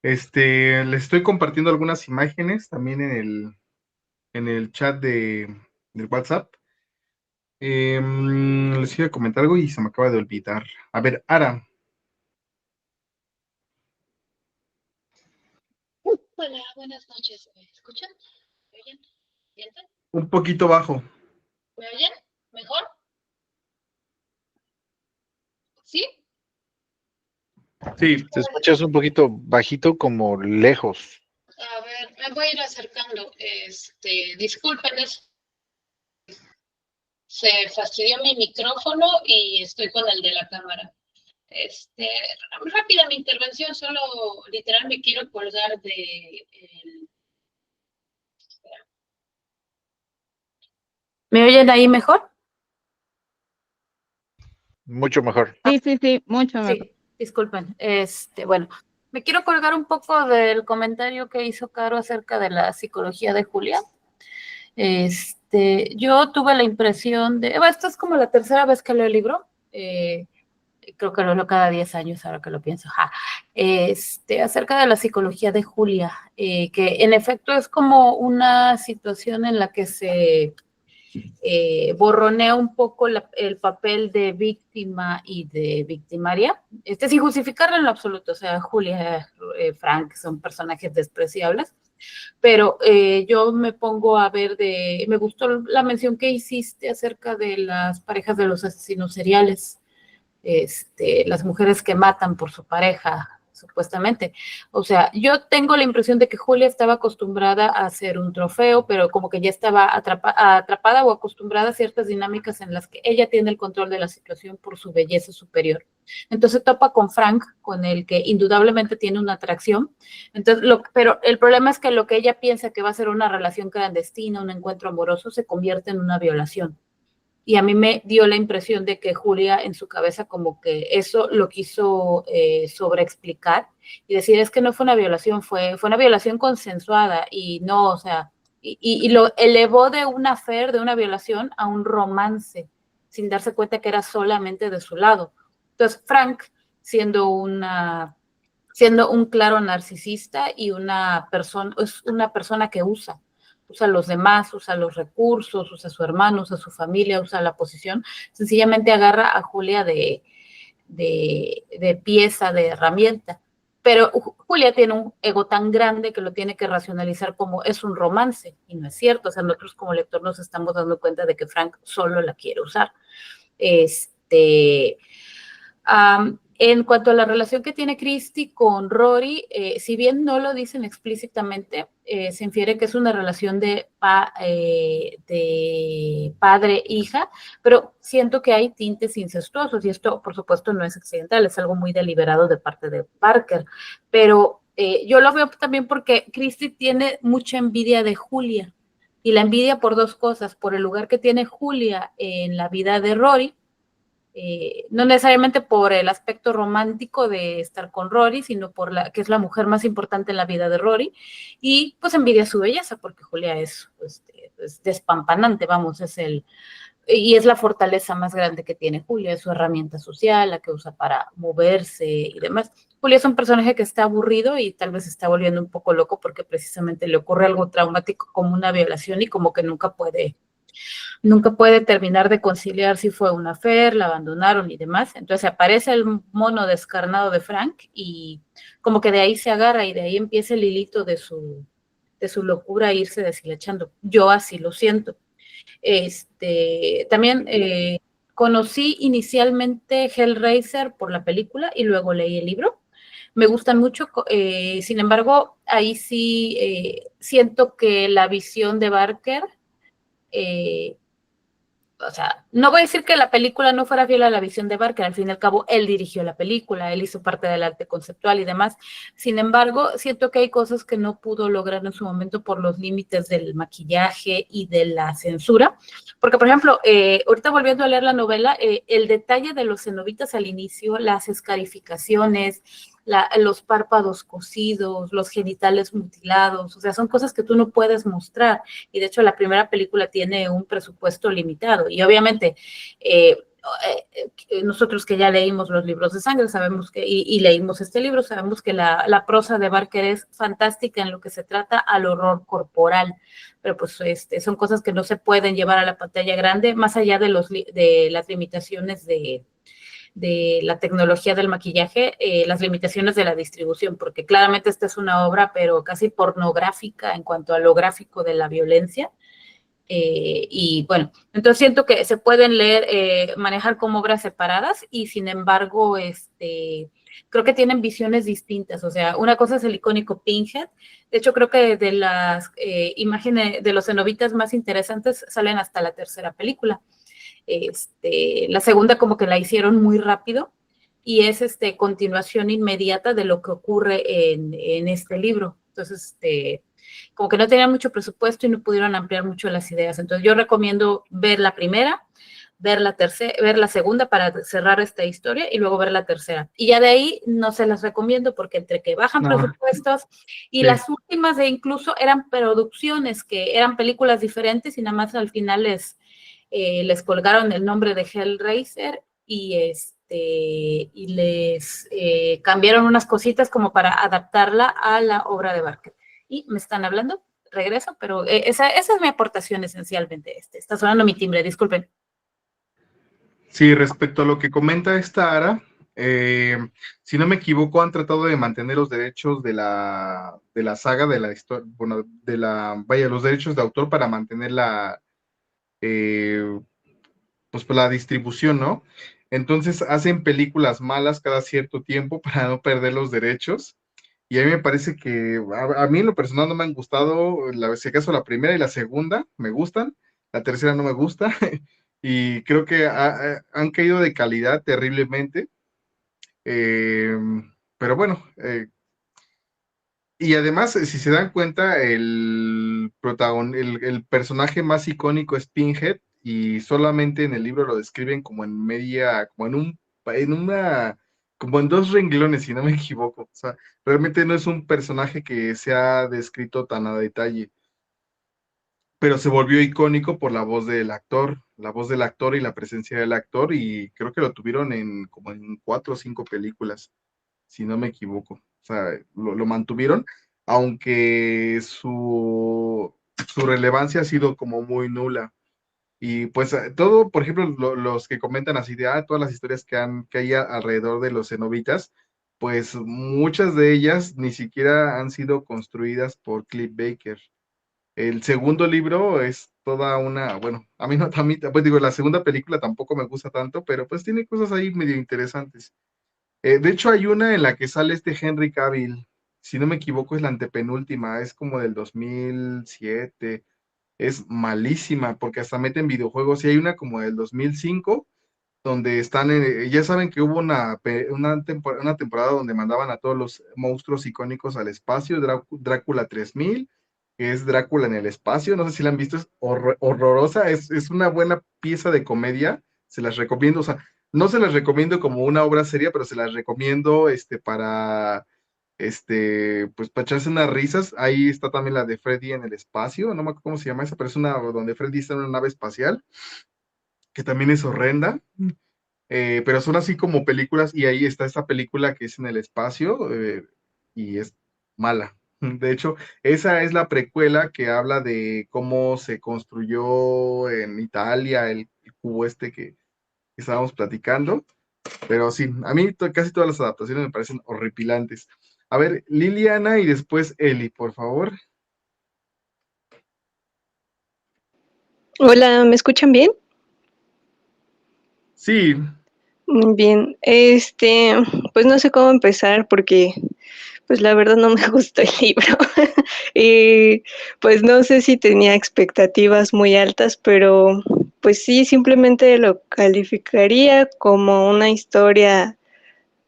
Les estoy compartiendo algunas imágenes también en el chat del WhatsApp. Les iba a comentar algo y se me acaba de olvidar. A ver, Ara, Hola, buenas noches. ¿Me escuchan? ¿Me oyen? ¿Sienten? un poquito bajo. ¿Me oyen? ¿Mejor? ¿Sí? Sí, Te escuchas un poquito bajito, como lejos. A ver, me voy a ir acercando. Disculpen, se fastidió mi micrófono y estoy con el de la cámara. Este, Rápida mi intervención, solo literal me quiero colgar ¿Me oyen ahí mejor? Mucho mejor. Sí, mucho mejor. Sí, disculpen. Bueno, me quiero colgar un poco del comentario que hizo Caro acerca de la psicología de Julia. Yo tuve la impresión bueno, esta es como la tercera vez que leo el libro. Creo que lo leo cada 10 años, ahora que lo pienso. Acerca de la psicología de Julia, que en efecto es como una situación en la que se borronea un poco el papel de víctima y de victimaria, sin justificarlo en lo absoluto. O sea, Julia, Frank son personajes despreciables, pero yo me pongo a ver me gustó la mención que hiciste acerca de las parejas de los asesinos seriales, las mujeres que matan por su pareja, supuestamente. O sea, yo tengo la impresión de que Julia estaba acostumbrada a hacer un trofeo, pero como que ya estaba atrapada o acostumbrada a ciertas dinámicas en las que ella tiene el control de la situación por su belleza superior. Entonces topa con Frank, con el que indudablemente tiene una atracción. Entonces, pero el problema es que lo que ella piensa que va a ser una relación clandestina, un encuentro amoroso, se convierte en una violación. y a mí me dio la impresión de que Julia en su cabeza como que eso lo quiso sobreexplicar y decir, es que no fue una violación, fue una violación consensuada y no, o sea, y lo elevó de una affair, de una violación, a un romance, sin darse cuenta que era solamente de su lado. Entonces, Frank, siendo un claro narcisista y es una persona que usa a los demás, usa los recursos, usa a su hermano, usa a su familia, usa la posición, sencillamente agarra a Julia de pieza, de herramienta. Pero Julia tiene un ego tan grande que lo tiene que racionalizar como es un romance, y no es cierto. O sea, nosotros como lector nos estamos dando cuenta de que Frank solo la quiere usar. En cuanto a la relación que tiene Christie con Rory, si bien no lo dicen explícitamente, se infiere que es una relación de padre-hija, pero siento que hay tintes incestuosos, y esto, por supuesto, no es accidental, es algo muy deliberado de parte de Parker, pero yo lo veo también porque Christie tiene mucha envidia de Julia, y la envidia por dos cosas: por el lugar que tiene Julia en la vida de Rory, no necesariamente por el aspecto romántico de estar con Rory, sino por que es la mujer más importante en la vida de Rory, y pues envidia su belleza, porque Julia es despampanante, vamos, y es la fortaleza más grande que tiene Julia, es su herramienta social, la que usa para moverse y demás. Julia es un personaje que está aburrido y tal vez se está volviendo un poco loco porque precisamente le ocurre algo traumático como una violación y como que nunca puede terminar de conciliar si fue una affair, la abandonaron y demás. Entonces aparece el mono descarnado de Frank y como que de ahí se agarra y de ahí empieza el hilito de su locura a irse deshilachando. Yo así lo siento. También conocí inicialmente Hellraiser por la película y luego leí el libro. Me gustan mucho, sin embargo, ahí sí siento que la visión de Barker, o sea, no voy a decir que la película no fuera fiel a la visión de Barker, al fin y al cabo él dirigió la película, él hizo parte del arte conceptual y demás. Sin embargo, siento que hay cosas que no pudo lograr en su momento por los límites del maquillaje y de la censura, porque por ejemplo, ahorita volviendo a leer la novela, el detalle de los cenobitas al inicio, las escarificaciones, los párpados cosidos, los genitales mutilados, o sea, son cosas que tú no puedes mostrar, y de hecho la primera película tiene un presupuesto limitado, y obviamente nosotros que ya leímos los libros de sangre, sabemos que, y leímos este libro, sabemos que la prosa de Barker es fantástica en lo que se trata al horror corporal, pero pues son cosas que no se pueden llevar a la pantalla grande, más allá de las limitaciones de la tecnología del maquillaje, las limitaciones de la distribución, porque claramente esta es una obra, pero casi pornográfica en cuanto a lo gráfico de la violencia. Y bueno, entonces siento que se pueden leer, manejar como obras separadas, y sin embargo, creo que tienen visiones distintas. O sea, una cosa es el icónico Pinhead. De hecho, creo que de las imágenes de los cenobitas más interesantes salen hasta la tercera película. La segunda como que la hicieron muy rápido y es continuación inmediata de lo que ocurre en este libro. Entonces, como que no tenían mucho presupuesto y no pudieron ampliar mucho las ideas. Entonces, yo recomiendo ver la primera, ver la segunda para cerrar esta historia y luego ver la tercera. Y ya de ahí no se las recomiendo porque entre que bajan presupuestos y sí, las últimas incluso eran producciones que eran películas diferentes y nada más al final les colgaron el nombre de Hellraiser y les cambiaron unas cositas como para adaptarla a la obra de Barker. Y me están hablando, regreso, pero esa es mi aportación esencialmente. Está sonando mi timbre, disculpen. Sí, respecto a lo que comenta esta Ara, si no me equivoco, han tratado de mantener los derechos de la saga, de la historia, bueno, los derechos de autor para mantener pues la distribución, ¿no? Entonces hacen películas malas cada cierto tiempo para no perder los derechos. Y a mí me parece que a mí en lo personal no me han gustado, si acaso la primera y la segunda me gustan, la tercera no me gusta, y creo que han caído de calidad terriblemente. Pero bueno, y además, si se dan cuenta, el personaje más icónico es Pinhead, y solamente en el libro lo describen como en media, como en dos renglones, si no me equivoco. O sea, realmente no es un personaje que se ha descrito tan a detalle, pero se volvió icónico por la voz del actor y la presencia del actor, y creo que lo tuvieron como en 4 o 5 películas, si no me equivoco. O sea, lo mantuvieron, aunque su relevancia ha sido como muy nula. Y pues todo, por ejemplo, los que comentan así de, todas las historias que hay alrededor de los cenobitas, pues muchas de ellas ni siquiera han sido construidas por Cliff Baker. El segundo libro es toda bueno, a mí no, pues digo, la segunda película tampoco me gusta tanto, pero pues tiene cosas ahí medio interesantes. De hecho, hay una en la que sale este Henry Cavill, si no me equivoco, es la antepenúltima, es como del 2007, es malísima porque hasta meten videojuegos, y hay una como del 2005 donde ya saben que hubo una temporada donde mandaban a todos los monstruos icónicos al espacio, Drácula 3000, que es Drácula en el espacio, no sé si la han visto, es horrorosa, es una buena pieza de comedia, se las recomiendo, o sea, no se las recomiendo como una obra seria, pero se las recomiendo pues para echarse unas risas. Ahí está también la de Freddy en el espacio, no me acuerdo cómo se llama esa, pero es una donde Freddy está en una nave espacial, que también es horrenda. Pero son así como películas, y ahí está esta película que es en el espacio, y es mala. De hecho, esa es la precuela que habla de cómo se construyó en Italia el cubo que estábamos platicando. Pero sí, a mí casi todas las adaptaciones me parecen horripilantes. A ver, Liliana y después Eli, por favor. Hola, ¿me escuchan bien? Sí, Muy bien. Pues no sé cómo empezar porque, pues la verdad no me gustó el libro. Y pues no sé si tenía expectativas muy altas, pero pues sí, simplemente lo calificaría como una historia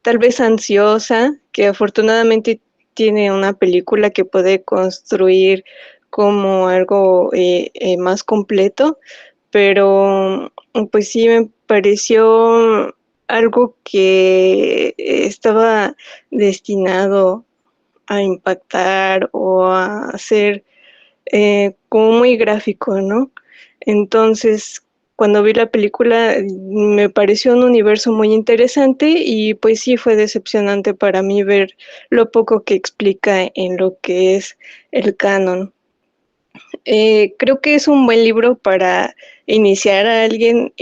tal vez ansiosa, que afortunadamente tiene una película que puede construir como algo más completo, pero pues sí me pareció algo que estaba destinado a impactar o a ser como muy gráfico, ¿no? Entonces, cuando vi la película me pareció un universo muy interesante y pues sí fue decepcionante para mí ver lo poco que explica en lo que es el canon. Creo que es un buen libro para iniciar a alguien,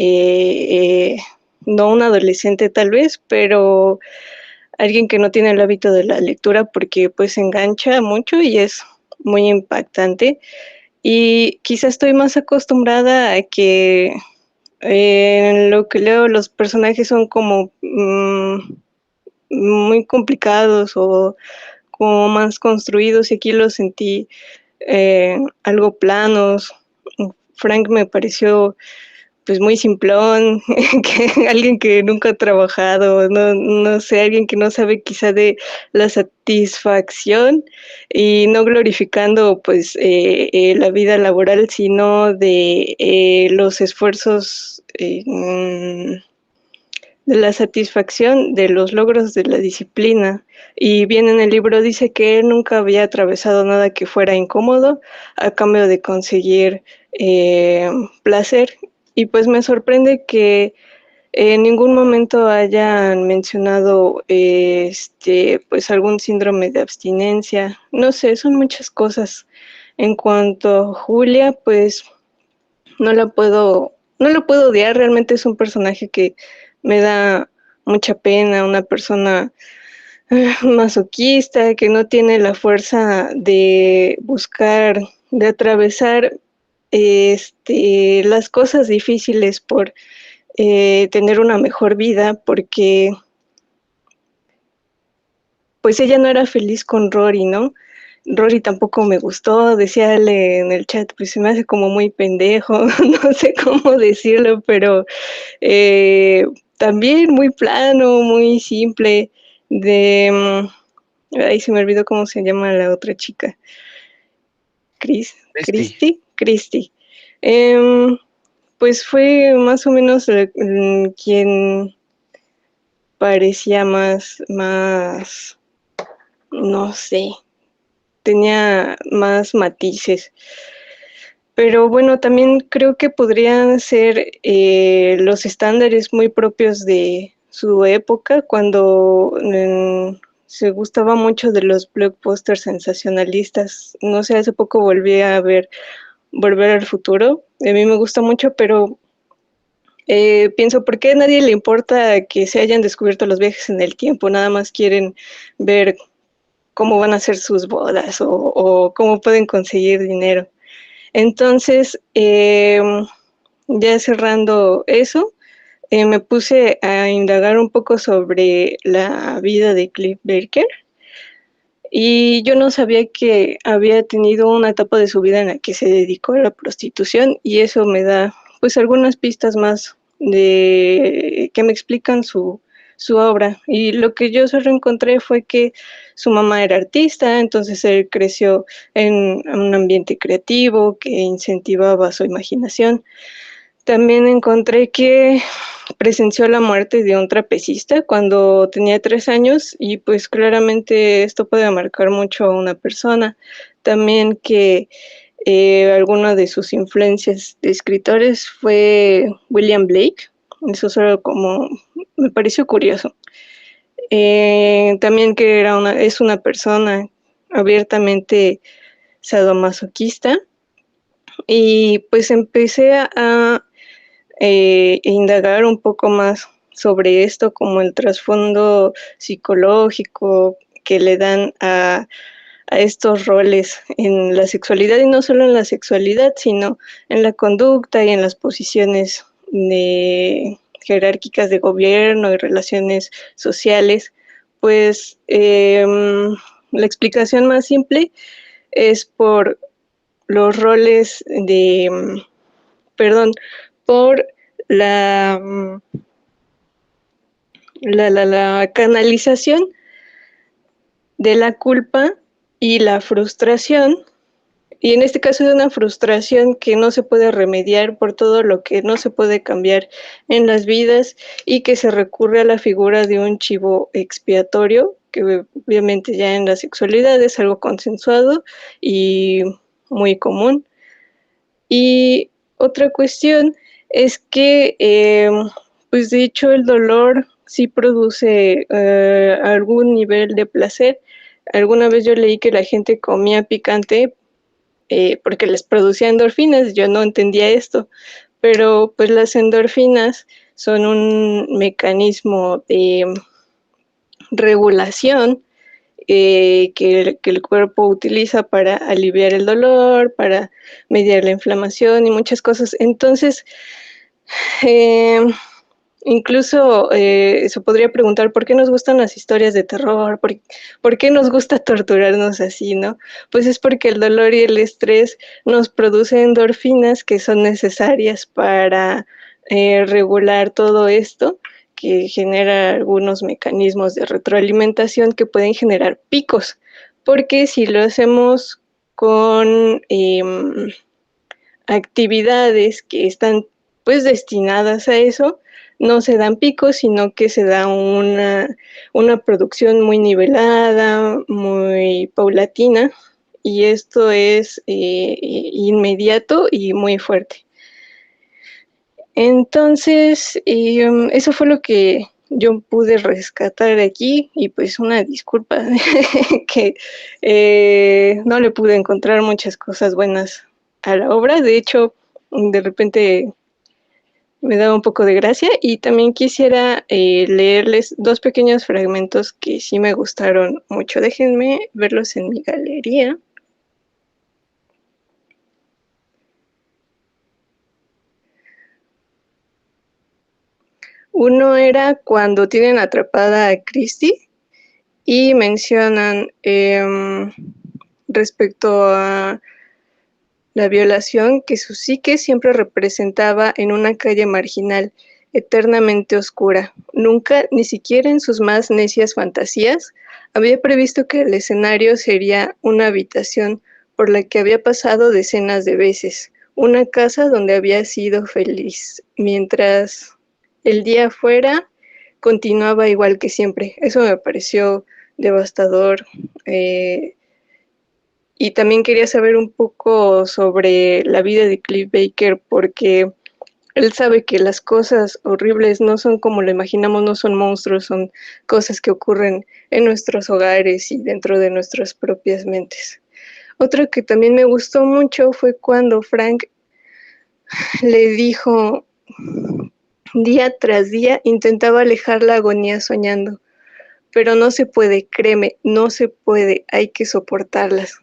no un adolescente tal vez, pero alguien que no tiene el hábito de la lectura porque pues engancha mucho y es muy impactante. Y quizás estoy más acostumbrada a que en lo que leo los personajes son como muy complicados o como más construidos y aquí los sentí algo planos. Frank me pareció pues muy simplón, que alguien que nunca ha trabajado, no sé, alguien que no sabe quizá de la satisfacción y no glorificando pues la vida laboral, sino de los esfuerzos, de la satisfacción de los logros de la disciplina. Y bien en el libro dice que él nunca había atravesado nada que fuera incómodo a cambio de conseguir placer. Y pues me sorprende que en ningún momento hayan mencionado pues algún síndrome de abstinencia. No sé, son muchas cosas. En cuanto a Julia, pues no la puedo odiar, realmente es un personaje que me da mucha pena, una persona masoquista que no tiene la fuerza de buscar, de atravesar las cosas difíciles por tener una mejor vida, porque pues ella no era feliz con Rory, ¿no? Rory tampoco me gustó, decía en el chat, pues se me hace como muy pendejo, no sé cómo decirlo, pero también muy plano, muy simple, ahí se me olvidó cómo se llama la otra Christy. Christy. Pues pues fue más o menos quien parecía más, no sé, tenía más matices. Pero bueno, también creo que podrían ser los estándares muy propios de su época, cuando se gustaba mucho de los blockbusters sensacionalistas. No sé, hace poco volví a ver Volver al Futuro. A mí me gusta mucho, pero pienso, ¿por qué a nadie le importa que se hayan descubierto los viajes en el tiempo? Nada más quieren ver cómo van a ser sus bodas o cómo pueden conseguir dinero. Entonces, ya cerrando eso, me puse a indagar un poco sobre la vida de Cliff Barker y yo no sabía que había tenido una etapa de su vida en la que se dedicó a la prostitución, y eso me da pues algunas pistas más de que me explican su obra. Y lo que yo solo encontré fue que su mamá era artista, entonces él creció en un ambiente creativo que incentivaba su imaginación. También encontré que presenció la muerte de un trapecista cuando tenía 3 años, y pues claramente esto puede marcar mucho a una persona. También que alguna de sus influencias de escritores fue William Blake. Eso solo como me pareció curioso. También que es una persona abiertamente sadomasoquista, y pues empecé a indagar un poco más sobre esto, como el trasfondo psicológico que le dan a estos roles en la sexualidad, y no solo en la sexualidad, sino en la conducta y en las posiciones jerárquicas de gobierno y relaciones sociales. Pues la explicación más simple es por los roles por la canalización de la culpa y la frustración, y en este caso de una frustración que no se puede remediar por todo lo que no se puede cambiar en las vidas, y que se recurre a la figura de un chivo expiatorio, que obviamente ya en la sexualidad es algo consensuado y muy común. Y otra cuestión es que, pues de hecho el dolor sí produce algún nivel de placer. Alguna vez yo leí que la gente comía picante porque les producía endorfinas. Yo no entendía esto, pero pues las endorfinas son un mecanismo de regulación que el cuerpo utiliza para aliviar el dolor, para mediar la inflamación y muchas cosas. Entonces, incluso se podría preguntar por qué nos gustan las historias de terror, por qué nos gusta torturarnos así, ¿no? Pues es porque el dolor y el estrés nos producen endorfinas que son necesarias para regular todo esto, que genera algunos mecanismos de retroalimentación que pueden generar picos, porque si lo hacemos con actividades que están pues destinadas a eso, no se dan picos, sino que se da una producción muy nivelada, muy paulatina, y esto es inmediato y muy fuerte. Entonces, eso fue lo que yo pude rescatar aquí, y pues una disculpa que no le pude encontrar muchas cosas buenas a la obra. De hecho, de repente me daba un poco de gracia, y también quisiera leerles 2 pequeños fragmentos que sí me gustaron mucho. Déjenme verlos en mi galería. Uno era cuando tienen atrapada a Christie y mencionan respecto a la violación que su psique siempre representaba en una calle marginal, eternamente oscura. Nunca, ni siquiera en sus más necias fantasías, había previsto que el escenario sería una habitación por la que había pasado decenas de veces, una casa donde había sido feliz, mientras el día afuera continuaba igual que siempre. Eso me pareció devastador. Y también quería saber un poco sobre la vida de Cliff Baker, porque él sabe que las cosas horribles no son como lo imaginamos, no son monstruos, son cosas que ocurren en nuestros hogares y dentro de nuestras propias mentes. Otro que también me gustó mucho fue cuando Frank le dijo, día tras día intentaba alejar la agonía soñando, pero no se puede, créeme, no se puede, hay que soportarlas.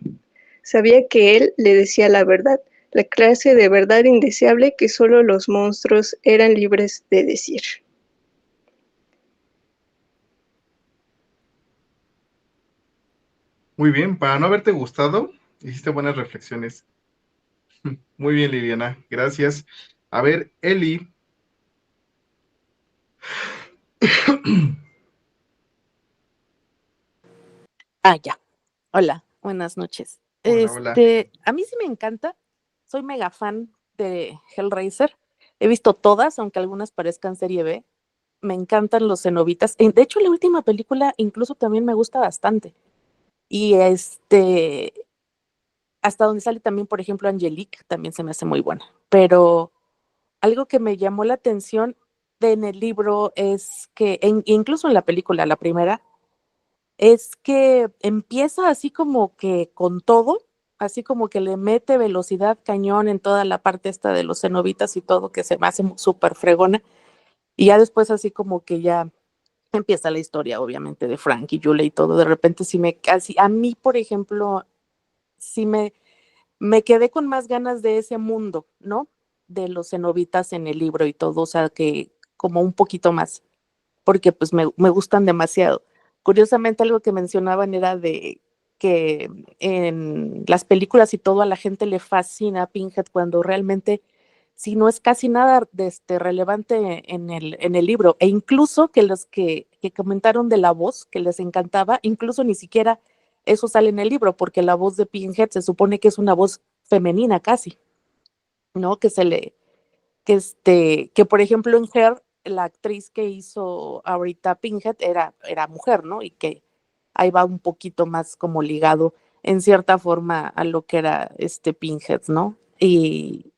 Sabía que él le decía la verdad, la clase de verdad indeseable que solo los monstruos eran libres de decir. Muy bien, para no haberte gustado, hiciste buenas reflexiones. Muy bien, Liliana, gracias. A ver, Eli. Ya. Hola, buenas noches. Hola, hola. A mí sí me encanta. Soy mega fan de Hellraiser. He visto todas, aunque algunas parezcan serie B. Me encantan los cenobitas. De hecho, la última película incluso también me gusta bastante. Y hasta donde sale también, por ejemplo, Angelique, también se me hace muy buena. Pero algo que me llamó la atención en el libro es que, incluso en la película, la primera, es que empieza así como que con todo, así como que le mete velocidad cañón en toda la parte esta de los cenobitas y todo, que se me hace súper fregona, y ya después así como que ya empieza la historia, obviamente, de Frank y Julie y todo, de repente así, a mí, por ejemplo, sí me quedé con más ganas de ese mundo, ¿no? De los cenobitas en el libro y todo, o sea, que como un poquito más porque pues me gustan demasiado. Curiosamente, algo que mencionaban era de que en las películas y todo a la gente le fascina Pinhead cuando realmente si no es casi nada relevante en el libro. E incluso que los que comentaron de la voz, que les encantaba, incluso ni siquiera eso sale en el libro, porque la voz de Pinhead se supone que es una voz femenina casi, ¿no? Que por ejemplo en Her, la actriz que hizo ahorita Pinhead era mujer, ¿no? Y que ahí va un poquito más como ligado en cierta forma a lo que era Pinhead, ¿no? Y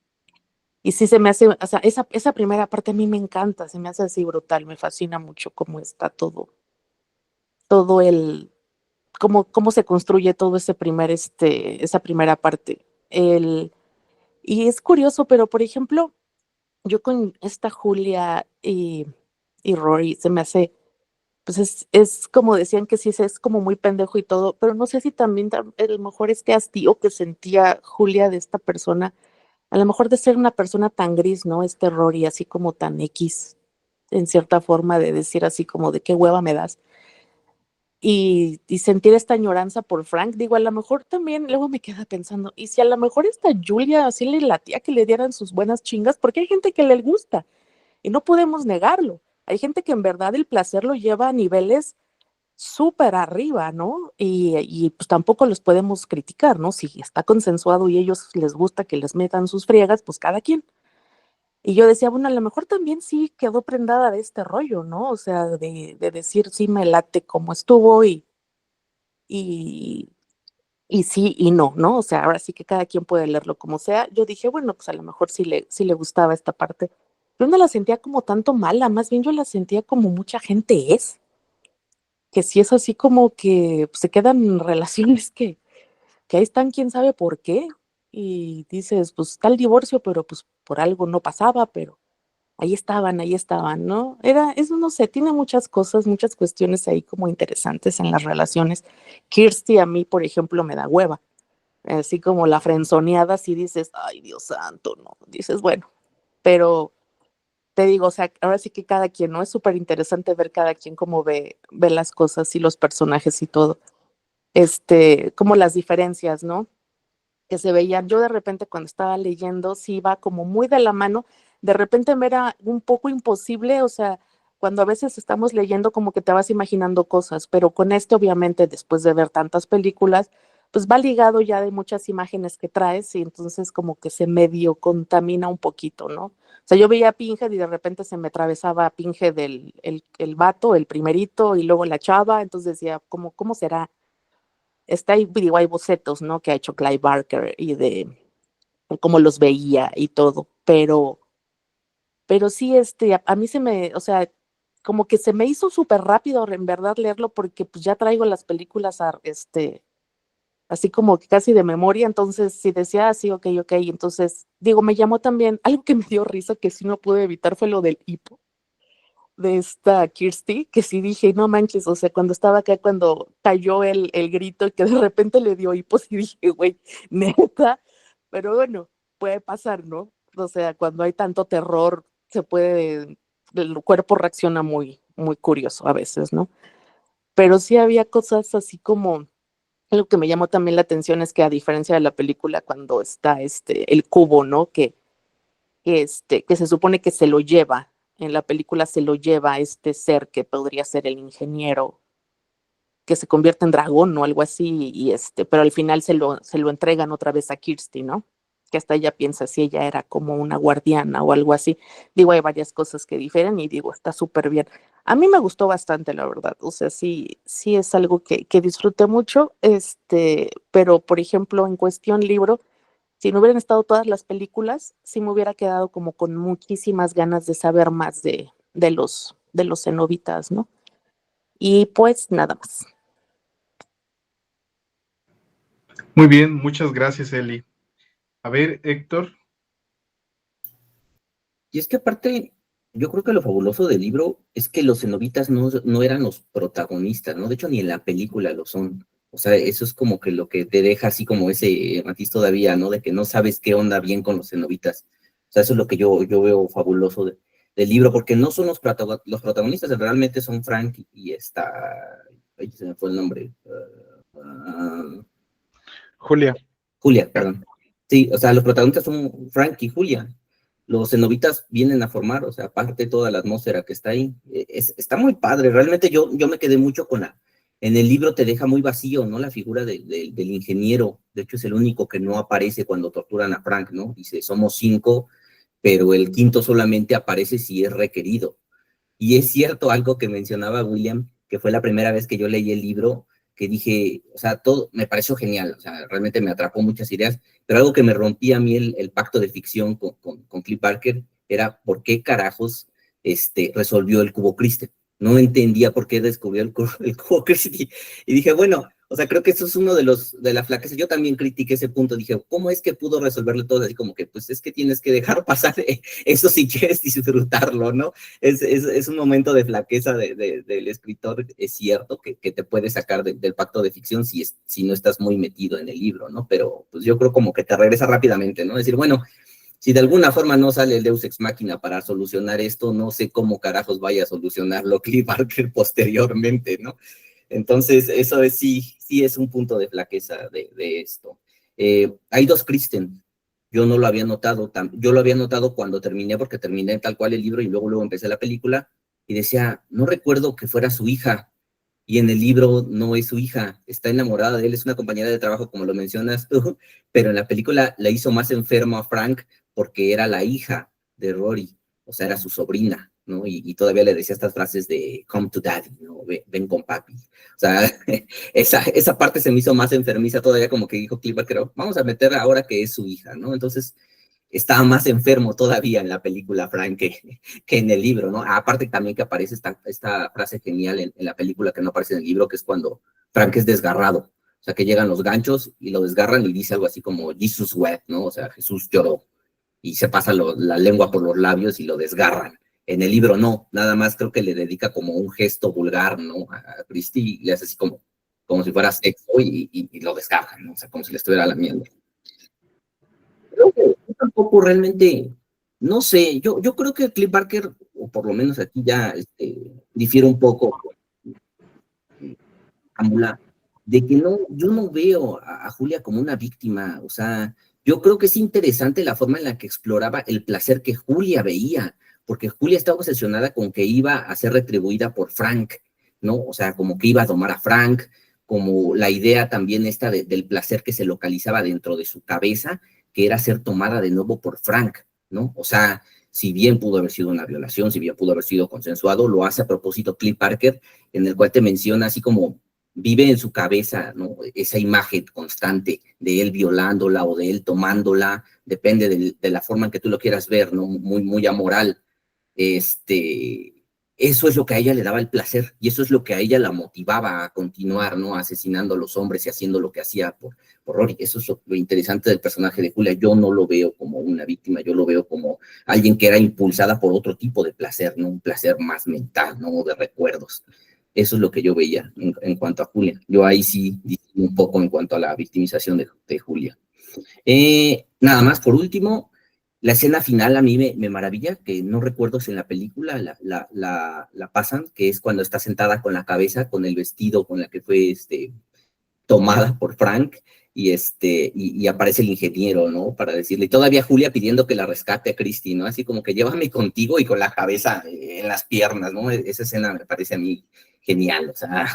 sí se me hace, o sea, esa primera parte a mí me encanta, se me hace así brutal, me fascina mucho cómo está todo cómo se construye todo esa primera parte. Y es curioso, pero por ejemplo, yo con esta Julia y Rory se me hace, pues es como decían que sí, es como muy pendejo y todo, pero no sé si también a lo mejor este hastío que sentía Julia de esta persona, a lo mejor de ser una persona tan gris, ¿no? Este Rory así como tan X, en cierta forma de decir así como de qué hueva me das. Y sentir esta añoranza por Frank, digo, a lo mejor también, luego me queda pensando, y si a lo mejor esta Julia así le latía que le dieran sus buenas chingas, porque hay gente que le gusta, y no podemos negarlo. Hay gente que en verdad el placer lo lleva a niveles súper arriba, ¿no? Y pues tampoco los podemos criticar, ¿no? Si está consensuado y ellos les gusta que les metan sus friegas, pues cada quien. Y yo decía, bueno, a lo mejor también sí quedó prendada de este rollo, ¿no? O sea, de decir, sí me late como estuvo y, y sí y no, ¿no? O sea, ahora sí que cada quien puede leerlo como sea. Yo dije, bueno, pues a lo mejor sí le gustaba esta parte. Yo no la sentía como tanto mala, más bien yo la sentía como mucha gente que sí es así como que se quedan relaciones que ahí están, quién sabe por qué. Y dices, pues está el divorcio, pero pues por algo no pasaba, pero ahí estaban, ¿no? Eso no sé, tiene muchas cosas, muchas cuestiones ahí como interesantes en las relaciones. Kirsty a mí, por ejemplo, me da hueva así como la frenzoneada, si dices, ay, Dios santo, no, dices, bueno, pero te digo, o sea, ahora sí que cada quien, ¿no? Es súper interesante ver cada quien cómo ve las cosas y los personajes y todo, como las diferencias, ¿no? Que se veían, yo de repente cuando estaba leyendo, sí iba como muy de la mano, de repente me era un poco imposible, o sea, cuando a veces estamos leyendo como que te vas imaginando cosas, pero con obviamente, después de ver tantas películas, pues va ligado ya de muchas imágenes que traes y entonces como que se medio contamina un poquito, ¿no? O sea, yo veía a Pinhead y de repente se me atravesaba Pinhead el vato, el primerito, y luego la chava, entonces decía, ¿cómo será? Está ahí, digo, hay bocetos, ¿no? Que ha hecho Clive Barker y de cómo los veía y todo, pero sí, a mí o sea, como que se me hizo súper rápido en verdad leerlo porque pues ya traigo las películas así como que casi de memoria, entonces si decía así, ok, entonces digo, me llamó también, algo que me dio risa que sí no pude evitar fue lo del hipo de esta Kirsty, que sí dije, no manches, o sea, cuando estaba acá, cuando cayó el grito y que de repente le dio hipo, sí dije, güey, neta, pero bueno, puede pasar, ¿no? O sea, cuando hay tanto terror, el cuerpo reacciona muy, muy curioso a veces, ¿no? Pero sí había cosas así como, lo que me llamó también la atención es que a diferencia de la película cuando está el cubo, ¿no? Que se supone que se lo lleva, en la película se lo lleva este ser que podría ser el ingeniero, que se convierte en dragón o algo así, pero al final se lo entregan otra vez a Kirsty, ¿no? Que hasta ella piensa si ella era como una guardiana o algo así. Digo, hay varias cosas que difieren y digo, está súper bien. A mí me gustó bastante, la verdad. O sea, sí es algo que disfruté mucho, pero por ejemplo, en cuestión libro, si no hubieran estado todas las películas, sí me hubiera quedado como con muchísimas ganas de saber más de los cenobitas, ¿no? Y pues nada más. Muy bien, muchas gracias, Eli. A ver, Héctor. Y es que aparte, yo creo que lo fabuloso del libro es que los cenobitas no eran los protagonistas, ¿no? De hecho, ni en la película lo son. O sea, eso es como que lo que te deja así como ese matiz todavía, ¿no? De que no sabes qué onda bien con los cenobitas. O sea, eso es lo que yo veo fabuloso del libro, porque no son los protagonistas, realmente son Frank y esta... Ay, se me fue el nombre. Julia. Julia, perdón. Sí, o sea, los protagonistas son Frank y Julia. Los cenobitas vienen a formar, o sea, aparte de toda la atmósfera que está ahí. Está muy padre. Realmente yo me quedé mucho con en el libro te deja muy vacío, ¿no? La figura del ingeniero. De hecho, es el único que no aparece cuando torturan a Frank, ¿no? Dice, somos 5, pero el quinto solamente aparece si es requerido. Y es cierto algo que mencionaba William, que fue la primera vez que yo leí el libro, que dije, o sea, todo me pareció genial, o sea, realmente me atrapó muchas ideas, pero algo que me rompía a mí el pacto de ficción con Clive Barker era por qué carajos resolvió el cubo Christi. No entendía por qué descubrió el cubo Christi. Y dije, bueno, o sea, creo que eso es uno de las flaquezas. Yo también critiqué ese punto. Dije, ¿cómo es que pudo resolverlo todo? Así como que, pues es que tienes que dejar pasar eso si quieres disfrutarlo, ¿no? Es un momento de flaqueza del escritor, es cierto, que te puede sacar del pacto de ficción si no estás muy metido en el libro, ¿no? Pero pues yo creo como que te regresa rápidamente, ¿no? Decir, bueno, si de alguna forma no sale el Deus Ex Machina para solucionar esto, no sé cómo carajos vaya a solucionarlo Clive Barker posteriormente, ¿no? Entonces, eso sí es un punto de flaqueza de esto. Hay dos Kristen. Yo no lo había notado, yo lo había notado cuando terminé, porque terminé tal cual el libro y luego empecé la película y decía, no recuerdo que fuera su hija, y en el libro no es su hija, está enamorada de él, es una compañera de trabajo como lo mencionas tú, pero en la película la hizo más enfermo a Frank porque era la hija de Rory, o sea, era su sobrina, ¿no? Y todavía le decía estas frases de come to daddy, ¿no? Ven con papi. O sea, esa parte se me hizo más enfermiza todavía, como que dijo Clive Barker, vamos a meter ahora que es su hija, ¿no? Entonces, estaba más enfermo todavía en la película Frank que en el libro, ¿no? Aparte también que aparece esta frase genial en la película que no aparece en el libro, que es cuando Frank es desgarrado. O sea, que llegan los ganchos y lo desgarran y dice algo así como Jesus wept, ¿no? O sea, Jesús lloró. Y se pasa la lengua por los labios y lo desgarran. En el libro no, nada más creo que le dedica como un gesto vulgar, ¿no? A Christie y le hace así como si fuera sexo y lo desgarran, ¿no? O sea, como si le estuviera lamiendo. Creo que tampoco realmente, no sé, yo creo que Clive Barker, o por lo menos aquí ya difiere un poco Ambula, de que yo no veo a Julia como una víctima, o sea, yo creo que es interesante la forma en la que exploraba el placer que Julia veía, porque Julia estaba obsesionada con que iba a ser retribuida por Frank, ¿no? O sea, como que iba a domar a Frank, como la idea también esta del placer que se localizaba dentro de su cabeza, que era ser tomada de nuevo por Frank, ¿no? O sea, si bien pudo haber sido una violación, si bien pudo haber sido consensuado, lo hace a propósito Cliff Parker, en el cual te menciona así como vive en su cabeza, ¿no? Esa imagen constante de él violándola o de él tomándola, depende de la forma en que tú lo quieras ver, ¿no? Muy, muy amoral. Eso es lo que a ella le daba el placer y eso es lo que a ella la motivaba a continuar, ¿no? Asesinando a los hombres y haciendo lo que hacía por Rory. Eso es lo interesante del personaje de Julia. Yo no lo veo como una víctima, yo lo veo como alguien que era impulsada por otro tipo de placer, ¿no? Un placer más mental, ¿no? De recuerdos. Eso es lo que yo veía en cuanto a Julia. Yo ahí sí un poco en cuanto a la victimización de Julia. Nada más, por último, la escena final a mí me maravilla, que no recuerdo si en la película la pasan, que es cuando está sentada con la cabeza, con el vestido con la que fue tomada por Frank, y aparece el ingeniero, ¿no? Para decirle, y todavía Julia pidiendo que la rescate a Christy, ¿no? Así como que llévame contigo y con la cabeza en las piernas, ¿no? Esa escena me parece a mí genial, o sea,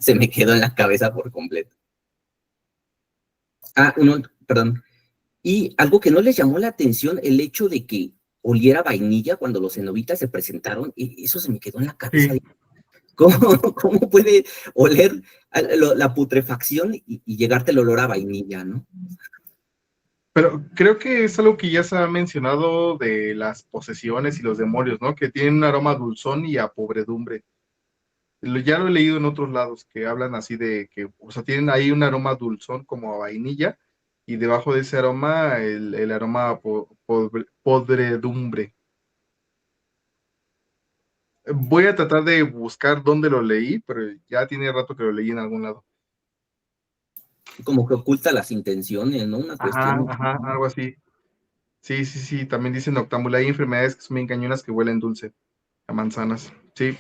se me quedó en la cabeza por completo. Perdón. Y algo que no les llamó la atención, el hecho de que oliera vainilla cuando los cenobitas se presentaron, y eso se me quedó en la cabeza. Sí. ¿Cómo puede oler la putrefacción y llegarte el olor a vainilla, no? Pero creo que es algo que ya se ha mencionado de las posesiones y los demonios, ¿no? Que tienen un aroma dulzón y a pobredumbre. Ya lo he leído en otros lados que hablan así de que, o sea, tienen ahí un aroma dulzón como a vainilla y debajo de ese aroma el aroma a podredumbre. Voy a tratar de buscar dónde lo leí, pero ya tiene rato que lo leí en algún lado. Como que oculta las intenciones, ¿no? Una cuestión. Ajá, algo así. Sí, también dicen noctámbula. Hay enfermedades que son bien cañonas que huelen dulce a manzanas. Sí.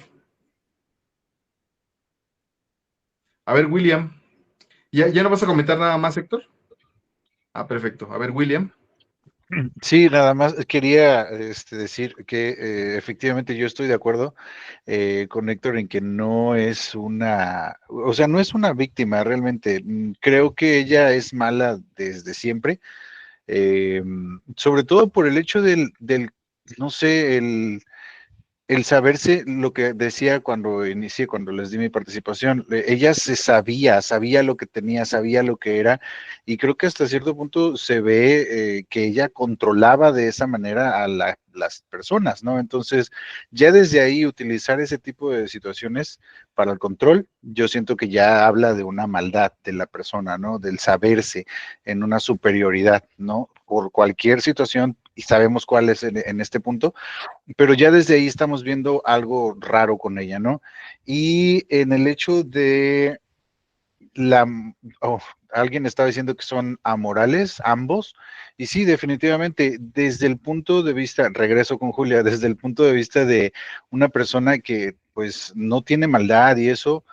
A ver, William. ¿Ya no vas a comentar nada más, Héctor? Ah, perfecto. A ver, William. Sí, nada más quería decir que efectivamente yo estoy de acuerdo con Héctor en que no es o sea, no es una víctima realmente. Creo que ella es mala desde siempre, sobre todo por el hecho no sé, el saberse lo que decía cuando inicié, cuando les di mi participación, ella sabía lo que tenía, sabía lo que era, y creo que hasta cierto punto se ve que ella controlaba de esa manera a las personas, ¿no? Entonces, ya desde ahí utilizar ese tipo de situaciones para el control, yo siento que ya habla de una maldad de la persona, ¿no? Del saberse en una superioridad, ¿no? Por cualquier situación, y sabemos cuál es en este punto, pero ya desde ahí estamos viendo algo raro con ella, ¿no? Y en el hecho de alguien estaba diciendo que son amorales ambos, y sí, definitivamente, desde el punto de vista, regreso con Julia, desde el punto de vista de una persona que pues no tiene maldad y eso,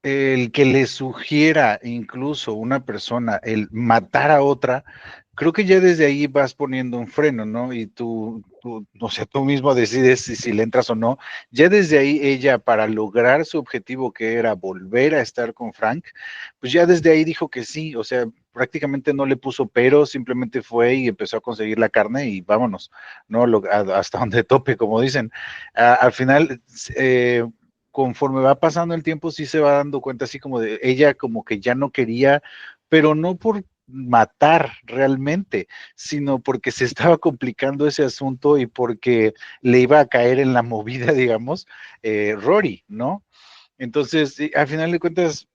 el que le sugiera incluso una persona el matar a otra, creo que ya desde ahí vas poniendo un freno, ¿no? Y o sea, tú mismo decides si le entras o no. Ya desde ahí ella, para lograr su objetivo, que era volver a estar con Frank, pues ya desde ahí dijo que sí, o sea, prácticamente no le puso pero, simplemente fue y empezó a conseguir la carne y vámonos, ¿no? Hasta donde tope, como dicen. Al final, conforme va pasando el tiempo, sí se va dando cuenta así como de ella como que ya no quería, pero no por matar realmente, sino porque se estaba complicando ese asunto y porque le iba a caer en la movida, digamos, Rory, ¿no? Entonces, al final de cuentas,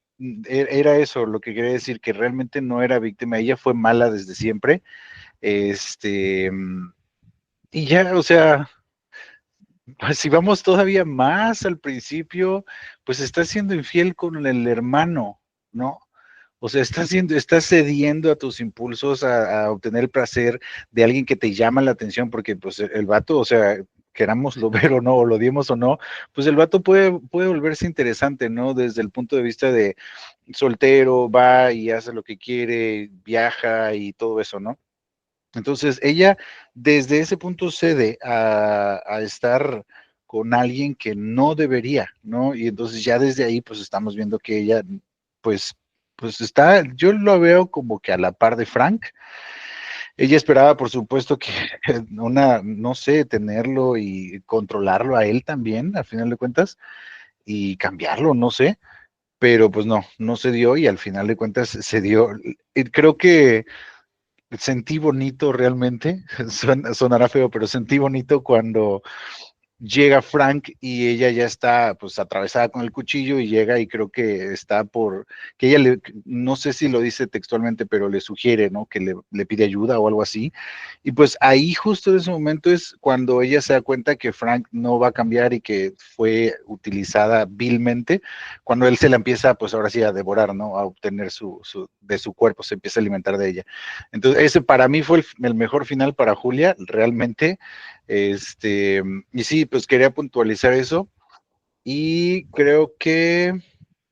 era eso lo que quería decir, que realmente no era víctima, ella fue mala desde siempre, y ya, o sea, pues si vamos todavía más al principio, pues está siendo infiel con el hermano, ¿no? O sea, estás cediendo a tus impulsos a obtener el placer de alguien que te llama la atención, porque pues el vato, o sea, querámoslo ver o no, o lo dimos o no, pues el vato puede volverse interesante, ¿no? Desde el punto de vista de soltero, va y hace lo que quiere, viaja y todo eso, ¿no? Entonces, ella desde ese punto cede a estar con alguien que no debería, ¿no? Y entonces ya desde ahí pues estamos viendo que ella pues está, yo lo veo como que a la par de Frank. Ella esperaba, por supuesto, que no sé, tenerlo y controlarlo a él también, al final de cuentas, y cambiarlo, no sé, pero pues no se dio y al final de cuentas se dio. Creo que sentí bonito realmente, sonará feo, pero sentí bonito cuando llega Frank y ella ya está pues atravesada con el cuchillo y llega y creo que está que ella no sé si lo dice textualmente, pero le sugiere, ¿no? Que le pide ayuda o algo así. Y pues ahí justo en ese momento es cuando ella se da cuenta que Frank no va a cambiar y que fue utilizada vilmente, cuando él se la empieza pues ahora sí a devorar, ¿no? A obtener de su cuerpo, se empieza a alimentar de ella. Entonces ese para mí fue el mejor final para Julia, realmente. Y sí, pues quería puntualizar eso y creo que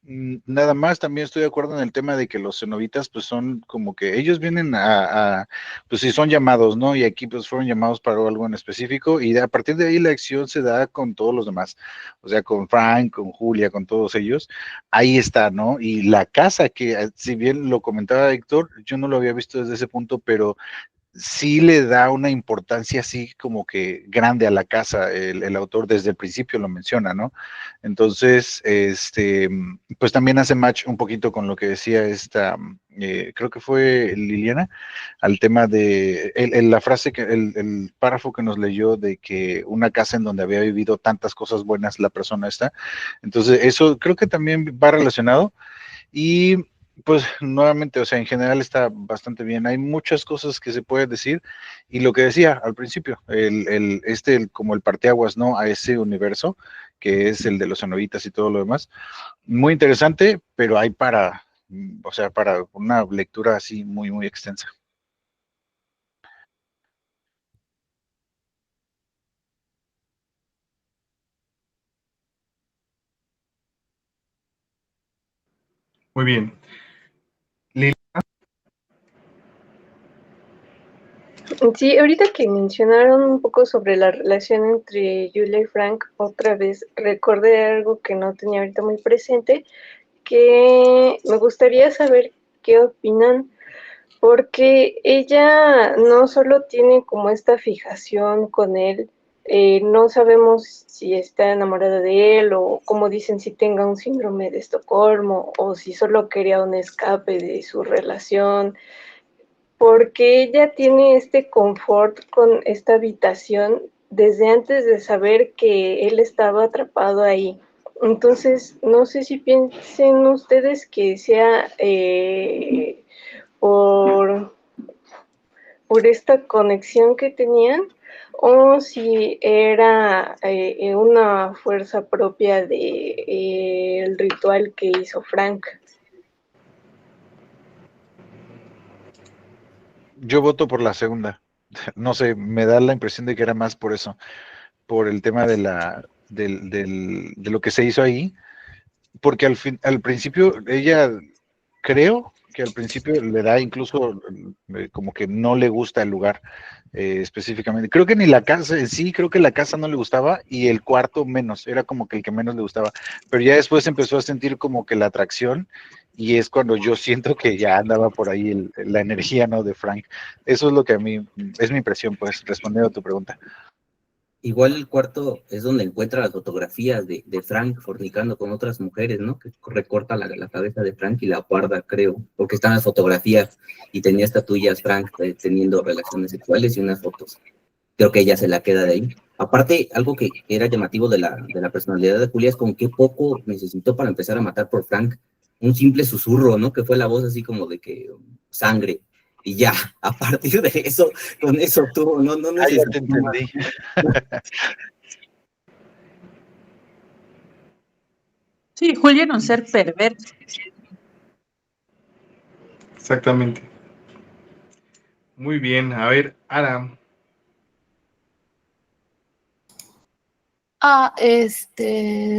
nada más, también estoy de acuerdo en el tema de que los cenobitas pues son como que ellos vienen pues sí son llamados, ¿no? Y aquí pues fueron llamados para algo en específico y a partir de ahí la acción se da con todos los demás, o sea, con Frank, con Julia, con todos ellos, ahí está, ¿no? Y la casa que si bien lo comentaba Héctor, yo no lo había visto desde ese punto, pero sí le da una importancia así como que grande a la casa, el autor desde el principio lo menciona, ¿no? Entonces, pues también hace match un poquito con lo que decía creo que fue Liliana, al tema de la frase, el párrafo que nos leyó de que una casa en donde había vivido tantas cosas buenas la persona está. Entonces, eso creo que también va relacionado. Y pues nuevamente, o sea, en general está bastante bien. Hay muchas cosas que se puede decir y lo que decía al principio, como el parteaguas, ¿no? A ese universo que es el de los cenobitas y todo lo demás. Muy interesante, pero hay o sea, para una lectura así muy, muy extensa. Muy bien. Sí, ahorita que mencionaron un poco sobre la relación entre Julia y Frank, otra vez recordé algo que no tenía ahorita muy presente, que me gustaría saber qué opinan, porque ella no solo tiene como esta fijación con él, no sabemos si está enamorada de él o como dicen si tenga un síndrome de Estocolmo o si solo quería un escape de su relación, porque ella tiene este confort con esta habitación desde antes de saber que él estaba atrapado ahí. Entonces, no sé si piensen ustedes que sea por, por esta conexión que tenían o si era una fuerza propia de el ritual que hizo Frank. Yo voto por la segunda. No sé, me da la impresión de que era más por eso, por el tema de lo que se hizo ahí, porque al principio ella, creo que al principio le da incluso como que no le gusta el lugar específicamente. Creo que ni la casa en sí, creo que la casa no le gustaba y el cuarto menos, era como que el que menos le gustaba, pero ya después empezó a sentir como que la atracción y es cuando yo siento que ya andaba por ahí la energía, ¿no? De Frank. Eso es lo que a mí es mi impresión, pues, respondiendo a tu pregunta. Igual el cuarto es donde encuentra las fotografías de Frank fornicando con otras mujeres, ¿no? Que recorta la cabeza de Frank y la guarda, creo, porque están las fotografías y tenía estatuillas Frank teniendo relaciones sexuales y unas fotos. Creo que ella se la queda de ahí. Aparte, algo que era llamativo de la personalidad de Julia es con qué poco necesitó para empezar a matar por Frank. Un simple susurro, ¿no? Que fue la voz así como de que sangre. Y ya, a partir de eso, con eso tuvo, no Ah, ya te necesitó más. entendí. Sí, Julia era un ser perverso. Exactamente. Muy bien. A ver, Ara.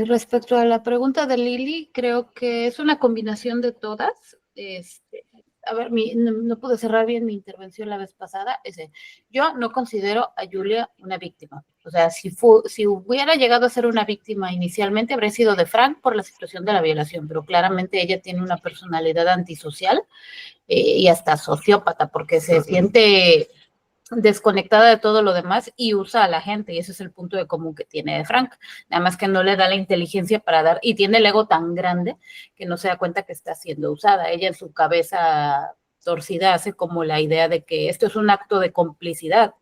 Respecto a la pregunta de Lili, creo que es una combinación de todas. a ver, no pude cerrar bien mi intervención la vez pasada. Yo no considero a Julia una víctima. O sea, si hubiera llegado a ser una víctima inicialmente, habría sido de Frank por la situación de la violación, pero claramente ella tiene una personalidad antisocial y hasta sociópata, porque se siente desconectada de todo lo demás y usa a la gente, y ese es el punto de común que tiene de Frank, nada más que no le da la inteligencia para dar, y tiene el ego tan grande que no se da cuenta que está siendo usada. Ella en su cabeza torcida hace como la idea de que esto es un acto de complicidad,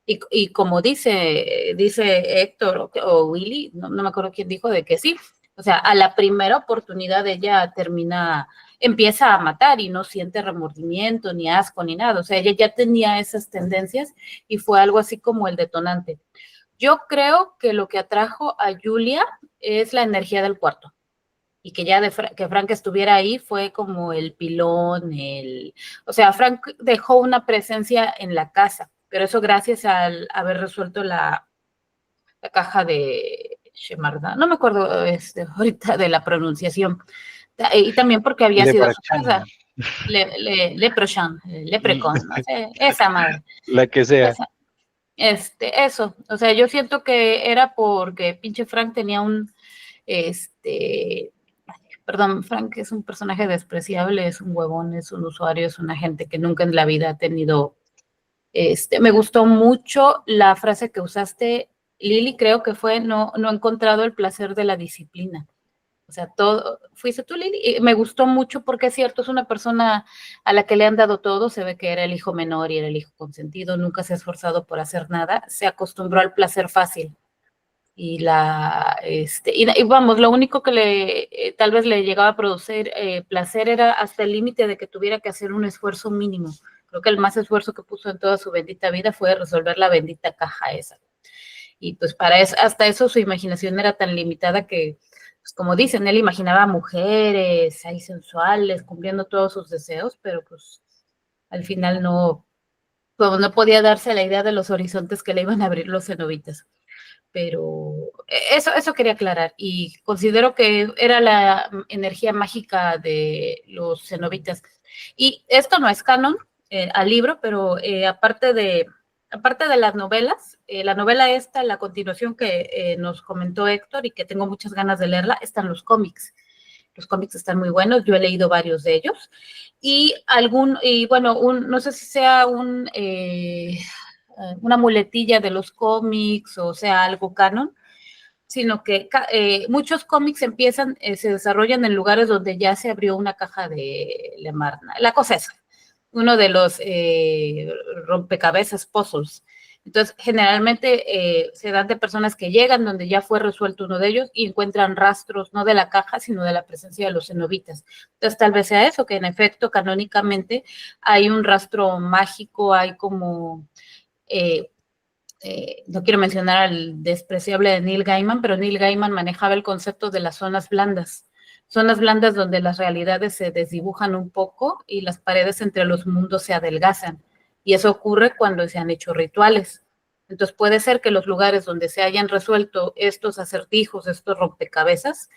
y como dice Héctor o Willy, no me acuerdo quién dijo, de que sí, o sea, a la primera oportunidad ella empieza a matar y no siente remordimiento, ni asco, ni nada. O sea, ella ya tenía esas tendencias y fue algo así como el detonante. Yo creo que lo que atrajo a Julia es la energía del cuarto. Y que ya que Frank estuviera ahí fue como el pilón, o sea, Frank dejó una presencia en la casa, pero eso gracias al haber resuelto la caja de Shemarda. No me acuerdo ahorita de la pronunciación. Y también porque había sido su casa. Leprecon, no sé, esa madre. La que sea. Eso, o sea, yo siento que era porque pinche Frank tenía perdón, Frank es un personaje despreciable, es un huevón, es un usuario, es una gente que nunca en la vida ha tenido, me gustó mucho la frase que usaste, Lili, creo que fue, no he encontrado el placer de la disciplina. O sea, fuiste tú, Lili. Me gustó mucho porque es cierto, es una persona a la que le han dado todo, se ve que era el hijo menor y era el hijo consentido, nunca se ha esforzado por hacer nada, se acostumbró al placer fácil. Y vamos, lo único que tal vez le llegaba a producir placer era hasta el límite de que tuviera que hacer un esfuerzo mínimo. Creo que el más esfuerzo que puso en toda su bendita vida fue resolver la bendita caja esa. Y pues para eso, hasta eso su imaginación era tan limitada que, pues como dicen, él imaginaba mujeres ahí sensuales, cumpliendo todos sus deseos, pero pues al final no podía darse la idea de los horizontes que le iban a abrir los cenobitas. Pero eso quería aclarar, y considero que era la energía mágica de los cenobitas. Y esto no es canon al libro, pero aparte de las novelas, la novela esta, la continuación que nos comentó Héctor y que tengo muchas ganas de leerla, están los cómics. Los cómics están muy buenos, yo he leído varios de ellos. No sé si sea una muletilla de los cómics o sea algo canon, sino que muchos cómics se desarrollan en lugares donde ya se abrió una caja de Lemarna. La cosa es, uno de los rompecabezas puzzles. Entonces, generalmente se dan de personas que llegan donde ya fue resuelto uno de ellos y encuentran rastros, no de la caja, sino de la presencia de los cenobitas. Entonces, tal vez sea eso, que en efecto, canónicamente, hay un rastro mágico, hay como... no quiero mencionar al despreciable de Neil Gaiman, pero Neil Gaiman manejaba el concepto de las zonas blandas donde las realidades se desdibujan un poco y las paredes entre los mundos se adelgazan, y eso ocurre cuando se han hecho rituales. Entonces puede ser que los lugares donde se hayan resuelto estos acertijos, estos rompecabezas,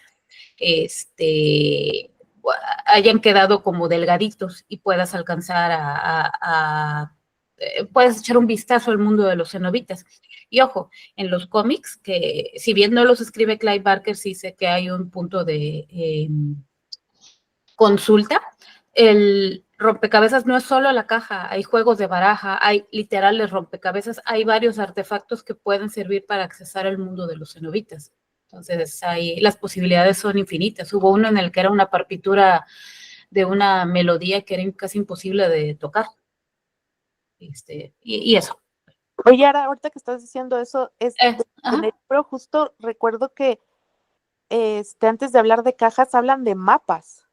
hayan quedado como delgaditos y puedas alcanzar puedes echar un vistazo al mundo de los cenobitas. Y ojo, en los cómics, que si bien no los escribe Clive Barker, sí sé que hay un punto de consulta. El rompecabezas no es solo la caja, hay juegos de baraja, hay literales rompecabezas, hay varios artefactos que pueden servir para accesar al mundo de los cenobitas. Entonces, las posibilidades son infinitas. Hubo uno en el que era una partitura de una melodía que era casi imposible de tocar. Y eso. Oye, ahorita que estás diciendo eso, en el libro justo recuerdo que antes de hablar de cajas hablan de mapas.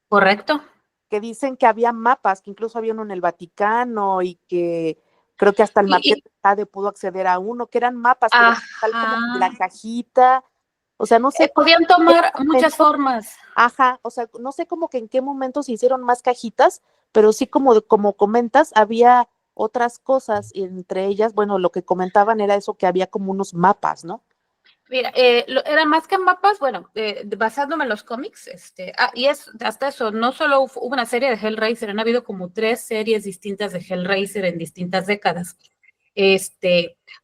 Correcto. Que dicen que había mapas, que incluso había uno en el Vaticano y que creo que hasta el Marqués de Sade pudo acceder a uno, que eran mapas, pero tal como la cajita, o sea, no sé. Podían tomar muchas formas. Ajá, o sea, no sé como que en qué momento se hicieron más cajitas, pero sí como comentas, había otras cosas, y entre ellas, bueno, lo que comentaban era eso, que había como unos mapas, ¿no? Mira, era más que mapas, bueno, basándome en los cómics, y hasta eso, no solo hubo una serie de Hellraiser, han habido como 3 series distintas de Hellraiser en distintas décadas.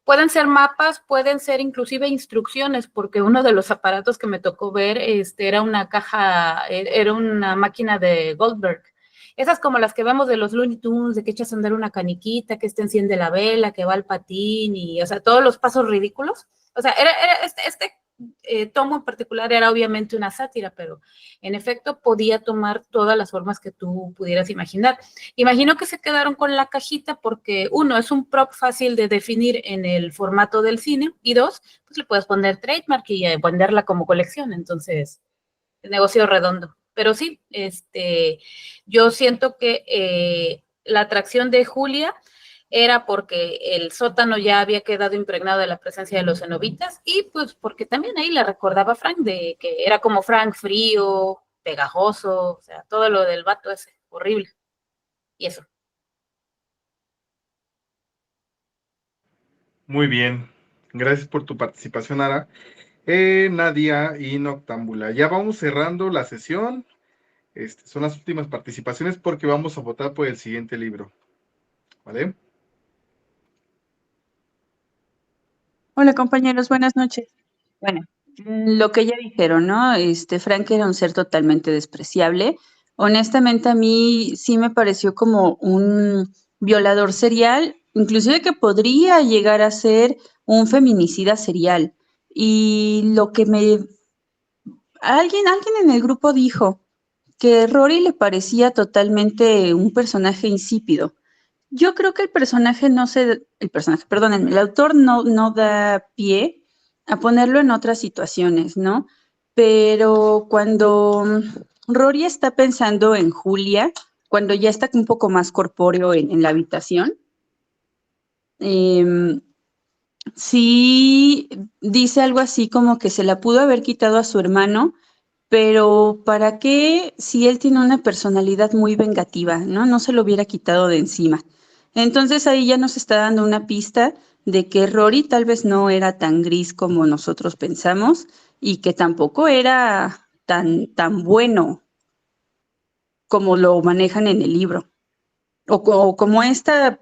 Pueden ser mapas, pueden ser inclusive instrucciones, porque uno de los aparatos que me tocó ver, era una caja, era una máquina de Goldberg. Esas como las que vemos de los Looney Tunes, de que echas a andar una caniquita, que enciende la vela, que va al patín, y, o sea, todos los pasos ridículos. O sea, tomo en particular era obviamente una sátira, pero en efecto podía tomar todas las formas que tú pudieras imaginar. Imagino que se quedaron con la cajita porque, uno, es un prop fácil de definir en el formato del cine, y 2, pues le puedes poner trademark y venderla como colección, entonces, el negocio redondo. Pero sí, yo siento que la atracción de Julia era porque el sótano ya había quedado impregnado de la presencia de los cenobitas, y pues porque también ahí le recordaba a Frank de que era como Frank frío, pegajoso, o sea, todo lo del vato ese, horrible. Y eso. Muy bien. Gracias por tu participación, Ara. Nadia y Noctámbula. Ya vamos cerrando la sesión. Son las últimas participaciones porque vamos a votar por el siguiente libro. ¿Vale? Hola compañeros, buenas noches. Bueno, lo que ya dijeron, ¿no? Frank era un ser totalmente despreciable. Honestamente, a mí sí me pareció como un violador serial, inclusive que podría llegar a ser un feminicida serial. Y lo que alguien en el grupo dijo que Rory le parecía totalmente un personaje insípido. Yo creo que perdónenme, el autor no da pie a ponerlo en otras situaciones, ¿no? Pero cuando Rory está pensando en Julia, cuando ya está un poco más corpóreo en la habitación, em, sí dice algo así como que se la pudo haber quitado a su hermano, pero ¿para qué si él tiene una personalidad muy vengativa, ¿no? No se lo hubiera quitado de encima. Entonces ahí ya nos está dando una pista de que Rory tal vez no era tan gris como nosotros pensamos y que tampoco era tan bueno como lo manejan en el libro. O como esta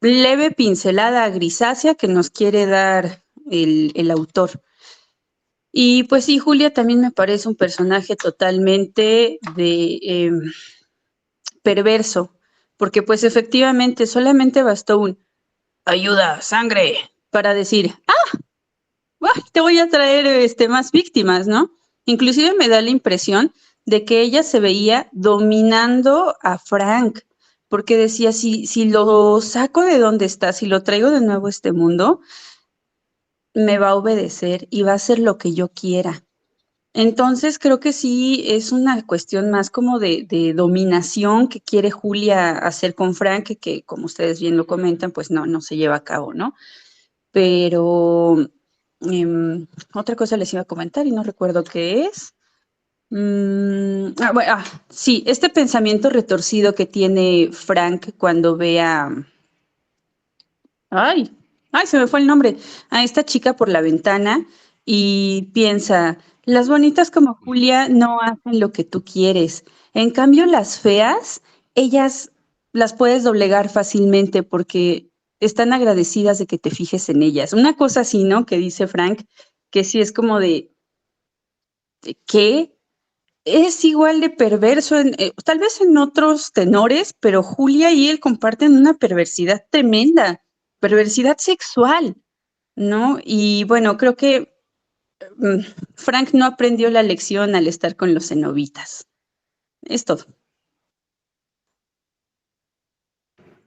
leve pincelada grisácea que nos quiere dar el autor. Y pues sí, Julia también me parece un personaje totalmente perverso, porque pues efectivamente solamente bastó un ayuda, sangre, para decir, te voy a traer más víctimas, ¿no? Inclusive me da la impresión de que ella se veía dominando a Frank, porque decía, si lo saco de donde está, si lo traigo de nuevo a este mundo, me va a obedecer y va a hacer lo que yo quiera. Entonces creo que sí es una cuestión más como de dominación que quiere Julia hacer con Frank, que como ustedes bien lo comentan, pues no se lleva a cabo, ¿no? Pero otra cosa les iba a comentar y no recuerdo qué es. Sí, este pensamiento retorcido que tiene Frank cuando ve a... Ay, se me fue el nombre. A esta chica por la ventana y piensa, las bonitas como Julia no hacen lo que tú quieres. En cambio, las feas, ellas las puedes doblegar fácilmente porque están agradecidas de que te fijes en ellas. Una cosa así, ¿no? Que dice Frank, que sí es como ¿de qué? Es igual de perverso, tal vez en otros tenores, pero Julia y él comparten una perversidad tremenda, perversidad sexual, ¿no? Y bueno, creo que mm, Frank no aprendió la lección al estar con los cenobitas. Es todo.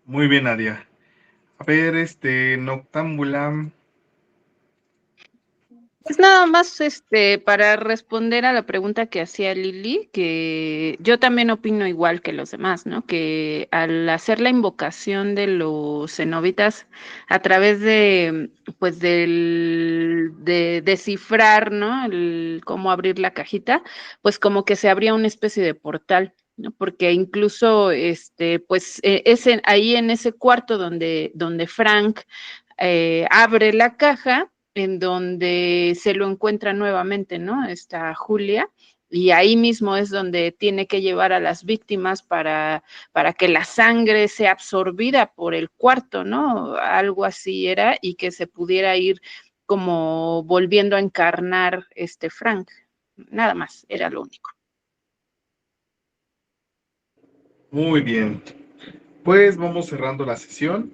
Muy bien, Nadia. A ver, Noctámbula. Pues nada más, para responder a la pregunta que hacía Lili, que yo también opino igual que los demás, ¿no? Que al hacer la invocación de los cenobitas a través de, pues, de descifrar, ¿no? Cómo abrir la cajita, pues como que se abría una especie de portal, ¿no? Porque incluso, pues, ahí en ese cuarto donde Frank abre la caja, en donde se lo encuentra nuevamente, ¿no? Está Julia, y ahí mismo es donde tiene que llevar a las víctimas para que la sangre sea absorbida por el cuarto, ¿no? Algo así era, y que se pudiera ir como volviendo a encarnar Frank. Nada más, era lo único. Muy bien. Pues vamos cerrando la sesión.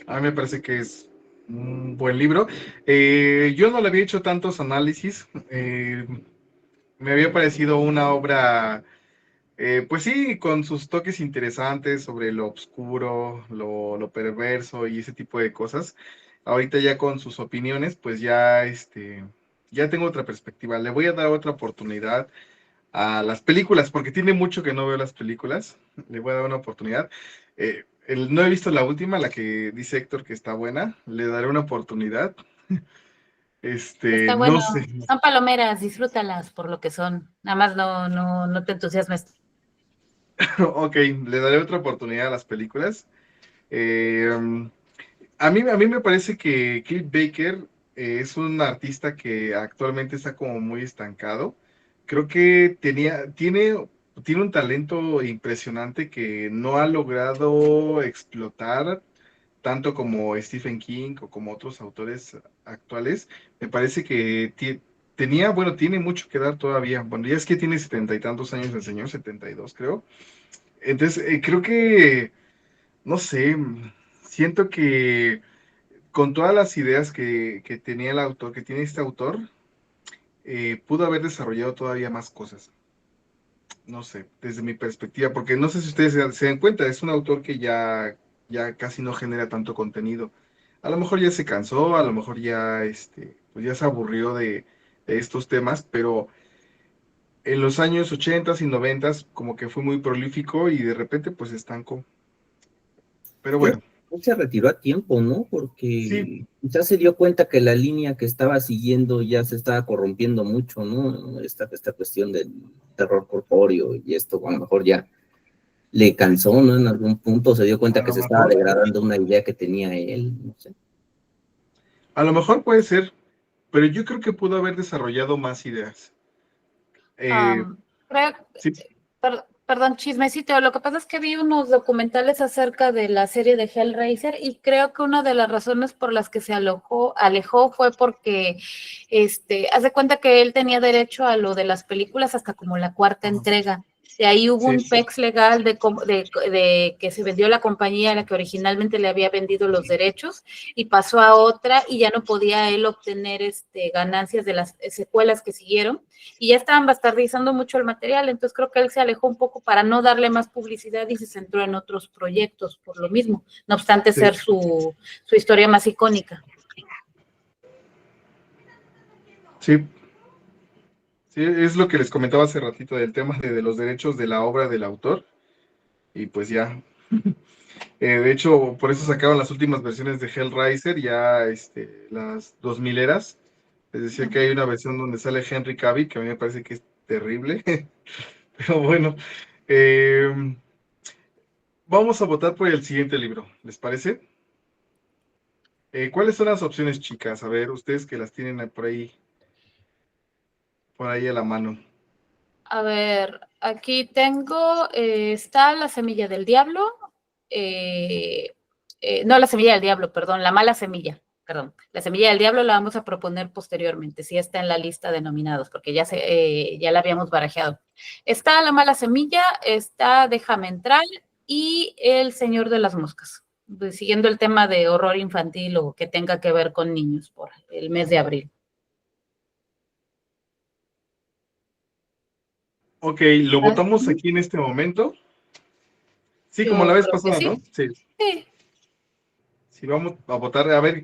A mí me parece que es un buen libro. Yo no le había hecho tantos análisis. Me había parecido una obra, pues sí, con sus toques interesantes sobre lo oscuro, lo perverso y ese tipo de cosas. Ahorita ya con sus opiniones, pues ya, ya tengo otra perspectiva. Le voy a dar otra oportunidad a las películas, porque tiene mucho que no veo las películas. Le voy a dar una oportunidad. No he visto la última, la que dice Héctor que está buena. Le daré una oportunidad. Está No bueno, sé. son palomeras, disfrútalas por lo que son. Nada más no te entusiasmes. Ok, le daré otra oportunidad a las películas. Eh, a mí me parece que Cliff Baker es un artista que actualmente está como muy estancado. Creo que tiene un talento impresionante que no ha logrado explotar tanto como Stephen King o como otros autores actuales. Me parece que tiene mucho que dar todavía. Bueno, ya es que tiene 70 y tantos años el señor, 72 creo. Entonces, creo que, no sé, siento que con todas las ideas que tenía el autor, que tiene este autor, pudo haber desarrollado todavía más cosas. No sé, desde mi perspectiva, porque no sé si ustedes se dan cuenta, es un autor que ya casi no genera tanto contenido. A lo mejor ya se cansó, a lo mejor ya, pues ya se aburrió de estos temas, pero en los años 80 y 90 como que fue muy prolífico y de repente pues se estancó. Pero Creo bueno, que se retiró a tiempo, ¿no? sí, Porque ya se dio cuenta que la línea que estaba siguiendo ya se estaba corrompiendo mucho, ¿no? Esta cuestión del terror corpóreo y esto a lo mejor ya le cansó, ¿no? En algún punto se dio a cuenta que lo se estaba mejor, degradando una idea que tenía él, no sé. a lo mejor puede ser, pero yo creo que pudo haber desarrollado más ideas. Creo, Sí, perdón, chismecito. Lo que pasa es que vi unos documentales acerca de la serie de Hellraiser y creo que una de las razones por las que se alejó fue porque, haz de cuenta que él tenía derecho a lo de las películas hasta como la cuarta entrega. De ahí hubo sí, un PEX legal de que se vendió la compañía a la que originalmente le había vendido los derechos y pasó a otra y ya no podía él obtener ganancias de las secuelas que siguieron y ya estaban bastardizando mucho el material, entonces creo que él se alejó un poco para no darle más publicidad y se centró en otros proyectos por lo mismo, no obstante sí, ser su historia más icónica. sí. Sí, es lo que les comentaba hace ratito del tema de los derechos de la obra del autor. Y pues ya. De hecho, por eso sacaron las últimas versiones de Hellraiser, ya las 2000 eras. Les decía que hay una versión donde sale Henry Cavill, que a mí me parece que es terrible. Pero bueno, eh, vamos a votar por el siguiente libro, ¿les parece? ¿Cuáles son las opciones, chicas? A ver, ustedes que las tienen por ahí a la mano. A ver, aquí tengo, está La Semilla del Diablo, no La Semilla del Diablo, perdón, La Mala Semilla, perdón. La Semilla del Diablo la vamos a proponer posteriormente, si está en la lista de nominados, porque ya la habíamos barajeado. Está La Mala Semilla, está Déjame Entrar y El Señor de las Moscas, pues, siguiendo el tema de horror infantil o que tenga que ver con niños por el mes de abril. Ok, lo votamos aquí en este momento. Sí, como la Yo vez creo que pasada, ¿no? sí. Sí. Sí. Sí, vamos a votar. A ver,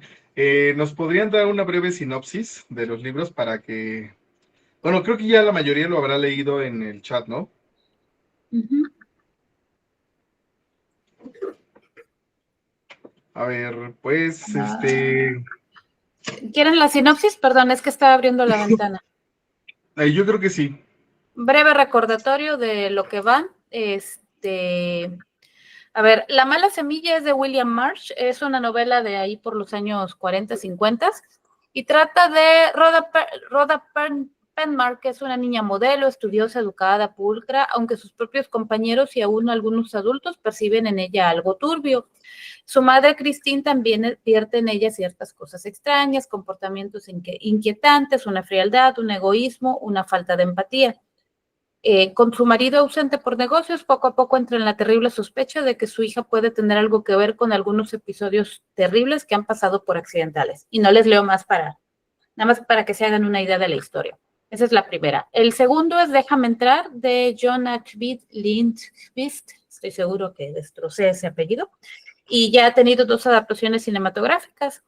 ¿nos podrían dar una breve sinopsis de los libros para que... Bueno, creo que ya la mayoría lo habrá leído en el chat, ¿no? Uh-huh. A ver, pues, ¿Quieren la sinopsis? Perdón, es que estaba abriendo la ventana. yo creo que sí. Breve recordatorio de lo que van. A ver, La Mala Semilla es de William Marsh, es una novela de ahí por los años 40, 50. Y trata de Rhoda Penmark, que es una niña modelo, estudiosa, educada, pulcra, aunque sus propios compañeros y aún algunos adultos perciben en ella algo turbio. Su madre, Christine, también advierte en ella ciertas cosas extrañas, comportamientos inquietantes, una frialdad, un egoísmo, una falta de empatía. Con su marido ausente por negocios, poco a poco entra en la terrible sospecha de que su hija puede tener algo que ver con algunos episodios terribles que han pasado por accidentales. Y no les leo más nada más para que se hagan una idea de la historia. Esa es la primera. El segundo es Déjame entrar, de John Ajvide Lindqvist. Estoy seguro que destrocé ese apellido. Y ya ha tenido 2 adaptaciones cinematográficas.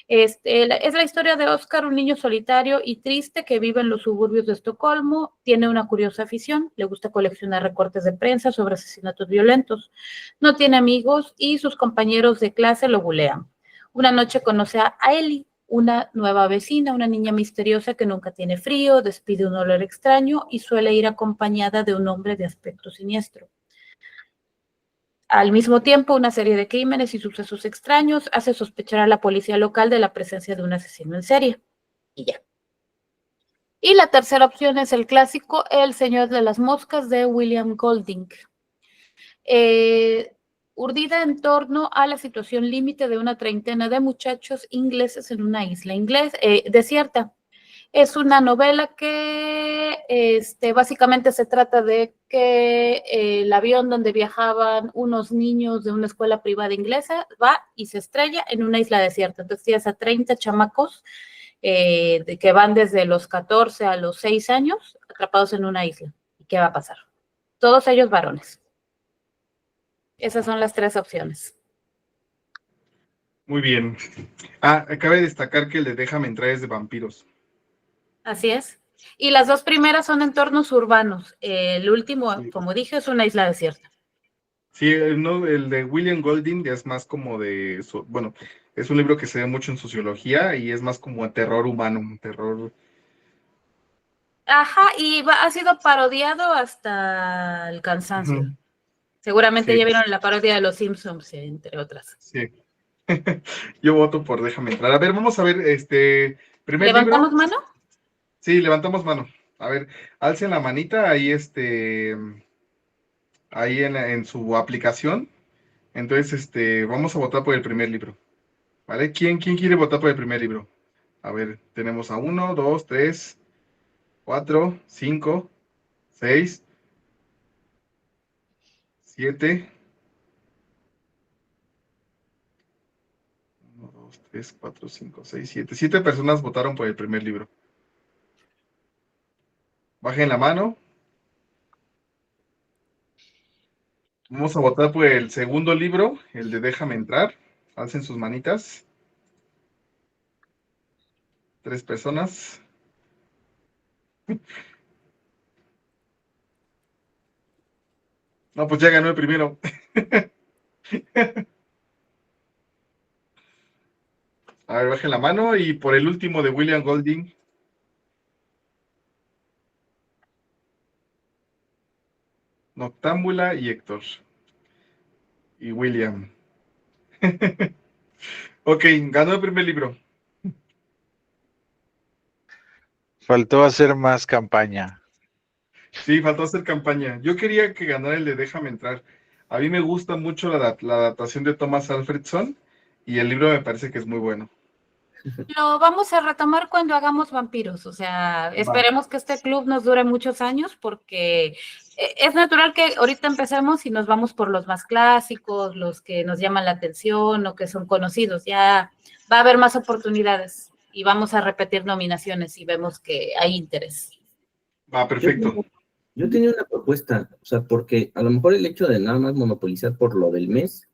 Es la historia de Oscar, un niño solitario y triste que vive en los suburbios de Estocolmo. Tiene una curiosa afición, le gusta coleccionar recortes de prensa sobre asesinatos violentos. No tiene amigos y sus compañeros de clase lo bulean. Una noche conoce a Ellie, una nueva vecina, una niña misteriosa que nunca tiene frío, despide un olor extraño y suele ir acompañada de un hombre de aspecto siniestro. Al mismo tiempo, una serie de crímenes y sucesos extraños hace sospechar a la policía local de la presencia de un asesino en serie. Y ya. Y la tercera opción es el clásico El Señor de las Moscas, de William Golding. Urdida en torno a la situación límite de una treintena de muchachos ingleses en una isla desierta. Es una novela que básicamente se trata de que el avión donde viajaban unos niños de una escuela privada inglesa va y se estrella en una isla desierta. Entonces tienes a 30 chamacos que van desde los 14 a los 6 años atrapados en una isla. ¿Y qué va a pasar? Todos ellos varones. Esas son las 3 opciones. Muy bien. Cabe destacar que el de Déjame entrar es de vampiros. Así es. Y las 2 primeras son entornos urbanos. El último, Sí. como dije, es una isla desierta. Sí, el de William Golding es más como bueno, es un libro que se ve mucho en sociología y es más como terror humano, terror. Ajá, y ha sido parodiado hasta el cansancio. Ujú. Seguramente Sí, ya vieron la parodia de Los Simpsons, entre otras. sí. Yo voto por Déjame entrar. A ver, vamos a ver, primer ¿Levantamos libro. mano? Sí, levantamos mano. A ver, alcen la manita ahí, ahí en su aplicación. Entonces, vamos a votar por el primer libro. ¿Vale? ¿Quién quiere votar por el primer libro? A ver, tenemos a 1, 2, 3, 4, 5, 6, 7. 1, 2, 3, 4, 5, 6, 7. 7 personas votaron por el primer libro. Bajen la mano. Vamos a votar por el segundo libro, el de Déjame entrar. Alcen sus manitas. 3 personas. No, pues ya ganó el primero. A ver, bajen la mano. Y por el último de William Golding. Noctámbula y Héctor. Y William. Ok, ganó el primer libro. Faltó hacer más campaña. Sí, faltó hacer campaña. Yo quería que ganara el de Déjame entrar. A mí me gusta mucho la adaptación de Thomas Alfredson y el libro me parece que es muy bueno. Lo vamos a retomar cuando hagamos vampiros. O sea, esperemos que este club nos dure muchos años porque es natural que ahorita empecemos y nos vamos por los más clásicos, los que nos llaman la atención o que son conocidos. Ya va a haber más oportunidades y vamos a repetir nominaciones si vemos que hay interés. Va, perfecto. Yo tenía una propuesta, o sea, porque a lo mejor el hecho de nada más monopolizar por lo del mes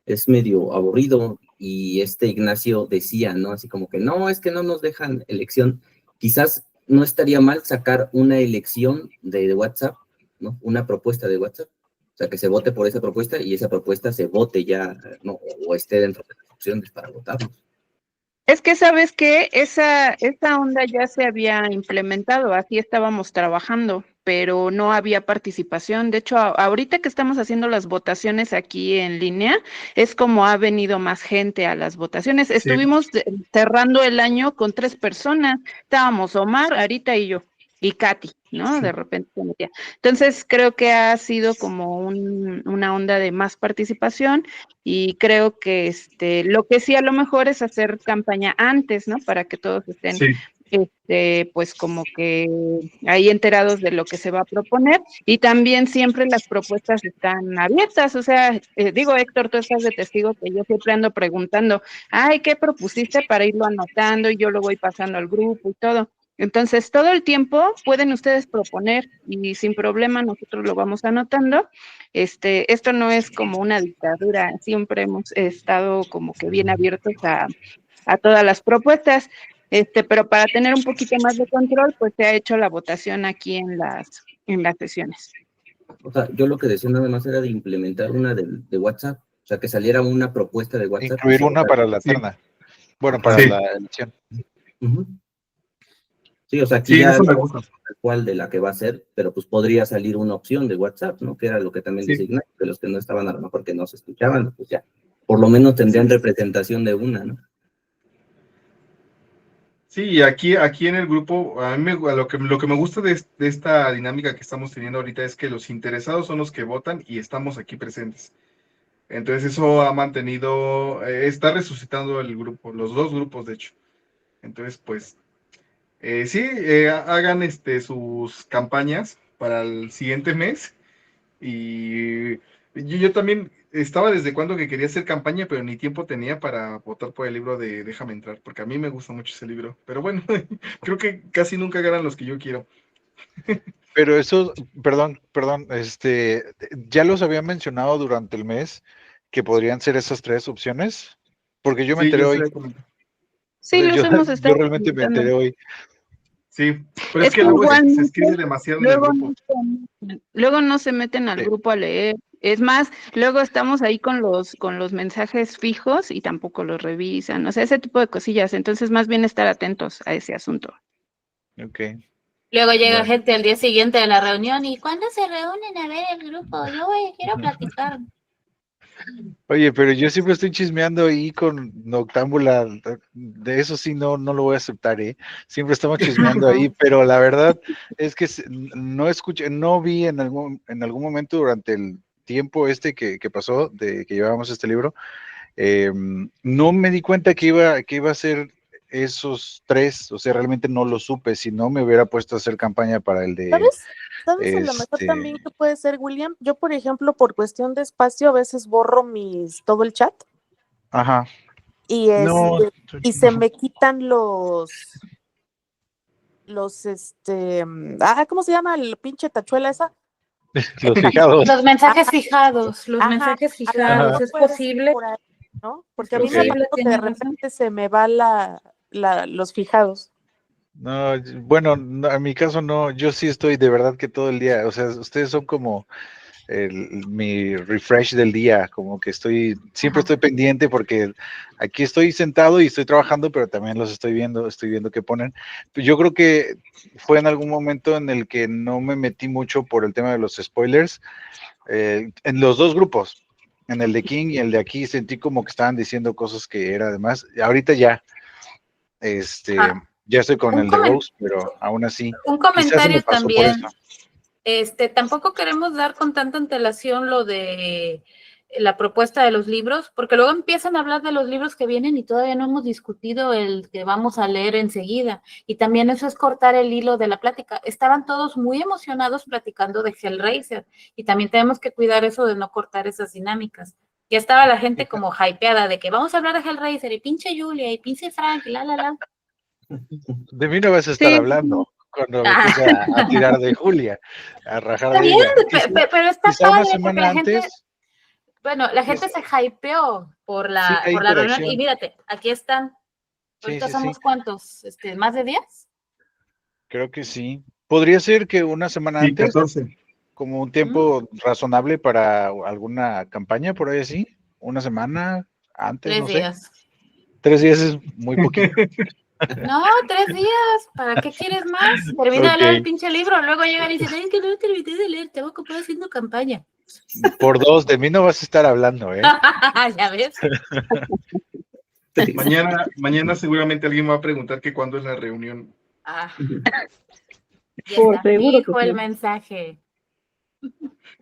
es medio aburrido y Ignacio decía, ¿no? Así como que no, es que no nos dejan elección. Quizás no estaría mal sacar una elección de WhatsApp, ¿no? Una propuesta de WhatsApp. O sea, que se vote por esa propuesta y esa propuesta se vote ya, ¿no? O esté dentro de las opciones para votarnos. Es que sabes que esa onda ya se había implementado, así estábamos trabajando, pero no había participación. De hecho, ahorita que estamos haciendo las votaciones aquí en línea, es como ha venido más gente a las votaciones. Sí. Estuvimos cerrando el año con 3 personas. Estábamos Omar, Arita y yo, y Katy, ¿no? Sí. De repente se metía. Entonces, creo que ha sido como una onda de más participación y creo que lo que sí a lo mejor es hacer campaña antes, ¿no? Para que todos estén Sí. pues como que ahí enterados de lo que se va a proponer y también siempre las propuestas están abiertas, o sea, digo Héctor, tú estás de testigo que yo siempre ando preguntando, ay, ¿qué propusiste para irlo anotando? Y yo lo voy pasando al grupo y todo. Entonces, todo el tiempo pueden ustedes proponer y sin problema nosotros lo vamos anotando. Esto no es como una dictadura, siempre hemos estado como que bien abiertos a todas las propuestas. Pero para tener un poquito más de control, pues se ha hecho la votación aquí en las sesiones. O sea, yo lo que decía nada más era de implementar una de WhatsApp, o sea, que saliera una propuesta de WhatsApp. Incluir una para la terna. Bueno, para Sí. la elección. Sí, o sea, aquí Sí, ya eso me no gusta. tal cual de la que va a ser, pero pues podría salir una opción de WhatsApp, ¿no? Que era lo que también Sí. dice Ignacio, que los que no estaban a lo mejor que no se escuchaban, pues ya, por lo menos tendrían representación de una, ¿no? Sí, y aquí en el grupo, a mí lo que me gusta de esta dinámica que estamos teniendo ahorita es que los interesados son los que votan y estamos aquí presentes. Entonces eso ha mantenido, está resucitando el grupo, los 2 grupos de hecho. Entonces, pues, sí, hagan sus campañas para el siguiente mes. Y yo también estaba desde cuando que quería hacer campaña, pero ni tiempo tenía para votar por el libro de Déjame entrar, porque a mí me gusta mucho ese libro. Pero bueno, creo que casi nunca ganan los que yo quiero. Pero eso, perdón, ya los había mencionado durante el mes que podrían ser esas 3 opciones, porque yo me Sí, enteré yo hoy. sé. Sí, los hemos Yo estado realmente me comentando. enteré hoy. Sí, pero es que luego se escribe demasiado en el grupo. Luego no se meten al Sí. grupo a leer. Es más, luego estamos ahí con los mensajes fijos y tampoco los revisan, o sea, ese tipo de cosillas. Entonces, más bien estar atentos a ese asunto. Ok. Luego llega Bueno. gente al día siguiente de la reunión y ¿cuándo se reúnen a ver el grupo? Yo quiero platicar. Oye, pero yo siempre estoy chismeando ahí con Noctámbula, de eso sí no lo voy a aceptar, ¿eh? Siempre estamos chismeando ahí, pero la verdad es que no escuché, no vi en algún momento durante el tiempo que pasó de que llevábamos este libro, no me di cuenta que iba a ser esos 3, o sea, realmente no lo supe, si no me hubiera puesto a hacer campaña para el de... ¿Sabes a lo mejor también que puede ser, William? Yo, por ejemplo, por cuestión de espacio, a veces borro todo el chat. Ajá. Y No, y se me quitan ¿cómo se llama el pinche tachuela esa? los fijados. Los mensajes fijados, mensajes a lo fijados, mejor es puede ser posible. por ahí, ¿no? Porque a mí Ok. me ha pasado que de repente se me va los fijados. No, bueno, en mi caso no, yo sí estoy de verdad que todo el día, o sea, ustedes son como mi refresh del día, como que siempre estoy pendiente porque aquí estoy sentado y estoy trabajando, pero también los estoy viendo qué ponen. Yo creo que fue en algún momento en el que no me metí mucho por el tema de los spoilers, en los 2 grupos, en el de King y el de aquí, sentí como que estaban diciendo cosas que era además, ahorita ya, ya estoy con el de Rose, pero aún así, Un quizás se me comentario pasó por también. eso. Tampoco queremos dar con tanta antelación lo de la propuesta de los libros, porque luego empiezan a hablar de los libros que vienen y todavía no hemos discutido el que vamos a leer enseguida. Y también eso es cortar el hilo de la plática. Estaban todos muy emocionados platicando de Hellraiser y también tenemos que cuidar eso de no cortar esas dinámicas. Ya estaba la gente como hypeada de que vamos a hablar de Hellraiser y pinche Julia y pinche Frank y la. De mí no vas a estar hablando cuando me puse a tirar de Julia, a rajar Está de bien, ella. pero está quizá una padre porque semana la gente, antes. bueno, la gente se hypeó por Sí, hay la reunión y interacción. mírate, aquí están. Ahorita Sí. somos ¿cuántos? ¿Más de 10? Creo que sí. Podría ser que una semana Sí, antes, 14. como un tiempo razonable para alguna campaña, por ahí así, una semana antes, 3 no sé. días. 3 días es muy poquito. No, 3 días. ¿Para qué quieres más? Termina de leer el pinche libro. Luego llegan y dicen, ay, que no terminé de leer. Tengo que poder haciendo campaña. Por 2, de mí no vas a estar hablando, ¿eh? Ya ves. Mañana seguramente alguien va a preguntar que cuándo es la reunión. Ah, ya Por está seguro que fijo el sí. mensaje.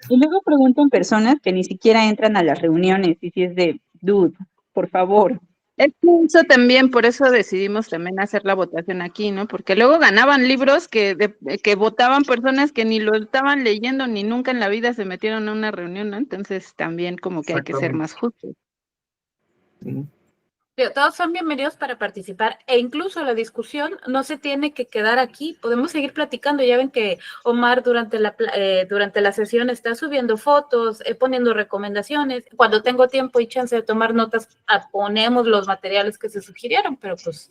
Y luego preguntan personas que ni siquiera entran a las reuniones y si es de, dude, por favor. Es que eso también, por eso decidimos también hacer la votación aquí, ¿no? Porque luego ganaban libros que votaban personas que ni lo estaban leyendo ni nunca en la vida se metieron a una reunión, ¿no? Entonces también como que hay que ser Exactamente. más justos. Todos son bienvenidos para participar e incluso la discusión no se tiene que quedar aquí, podemos seguir platicando. Ya ven que Omar durante la sesión está subiendo fotos, poniendo recomendaciones. Cuando tengo tiempo y chance de tomar notas, ponemos los materiales que se sugirieron, pero pues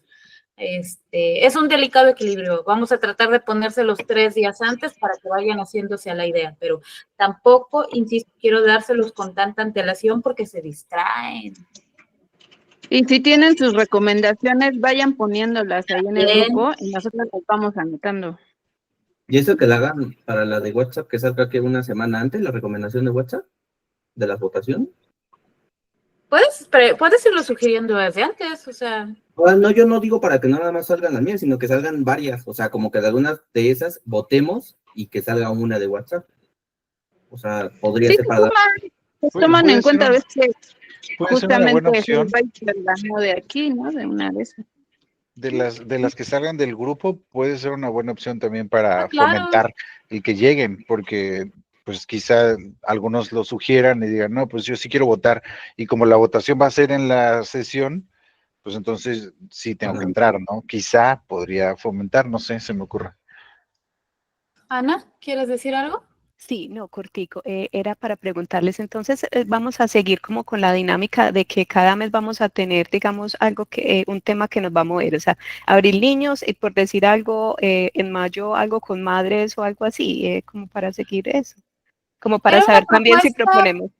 es un delicado equilibrio. Vamos a tratar de ponérselos 3 días antes para que vayan haciéndose a la idea, pero tampoco, insisto, quiero dárselos con tanta antelación porque se distraen. Y si tienen sus recomendaciones, vayan poniéndolas ahí en el Bien. grupo y nosotros las vamos anotando. Y eso que la hagan para la de WhatsApp, que salga que una semana antes, la recomendación de WhatsApp, de las votaciones. Puedes irlo sugiriendo desde antes, o sea. No, yo no digo para que no nada más salgan las mías, sino que salgan varias. O sea, como que de algunas de esas votemos y que salga una de WhatsApp. O sea, podría Sí, ser para dar. toman en Puede ser cuenta a veces que Puede ser una buena justamente opción. ganó de aquí, ¿no? De una de esas. De las que salgan del grupo, puede ser una buena opción también para Claro. fomentar el que lleguen, porque pues quizá algunos lo sugieran y digan, no, pues yo sí quiero votar, y como la votación va a ser en la sesión, pues entonces sí tengo que entrar, ¿no? Quizá podría fomentar, no sé, se me ocurre. Ana, ¿quieres decir algo? Sí, no, cortico. Era para preguntarles, entonces vamos a seguir como con la dinámica de que cada mes vamos a tener, digamos, algo un tema que nos va a mover, o sea, abril niños y por decir algo, en mayo algo con madres o algo así, como para seguir eso, como para Era una saber también si propuesta proponemos.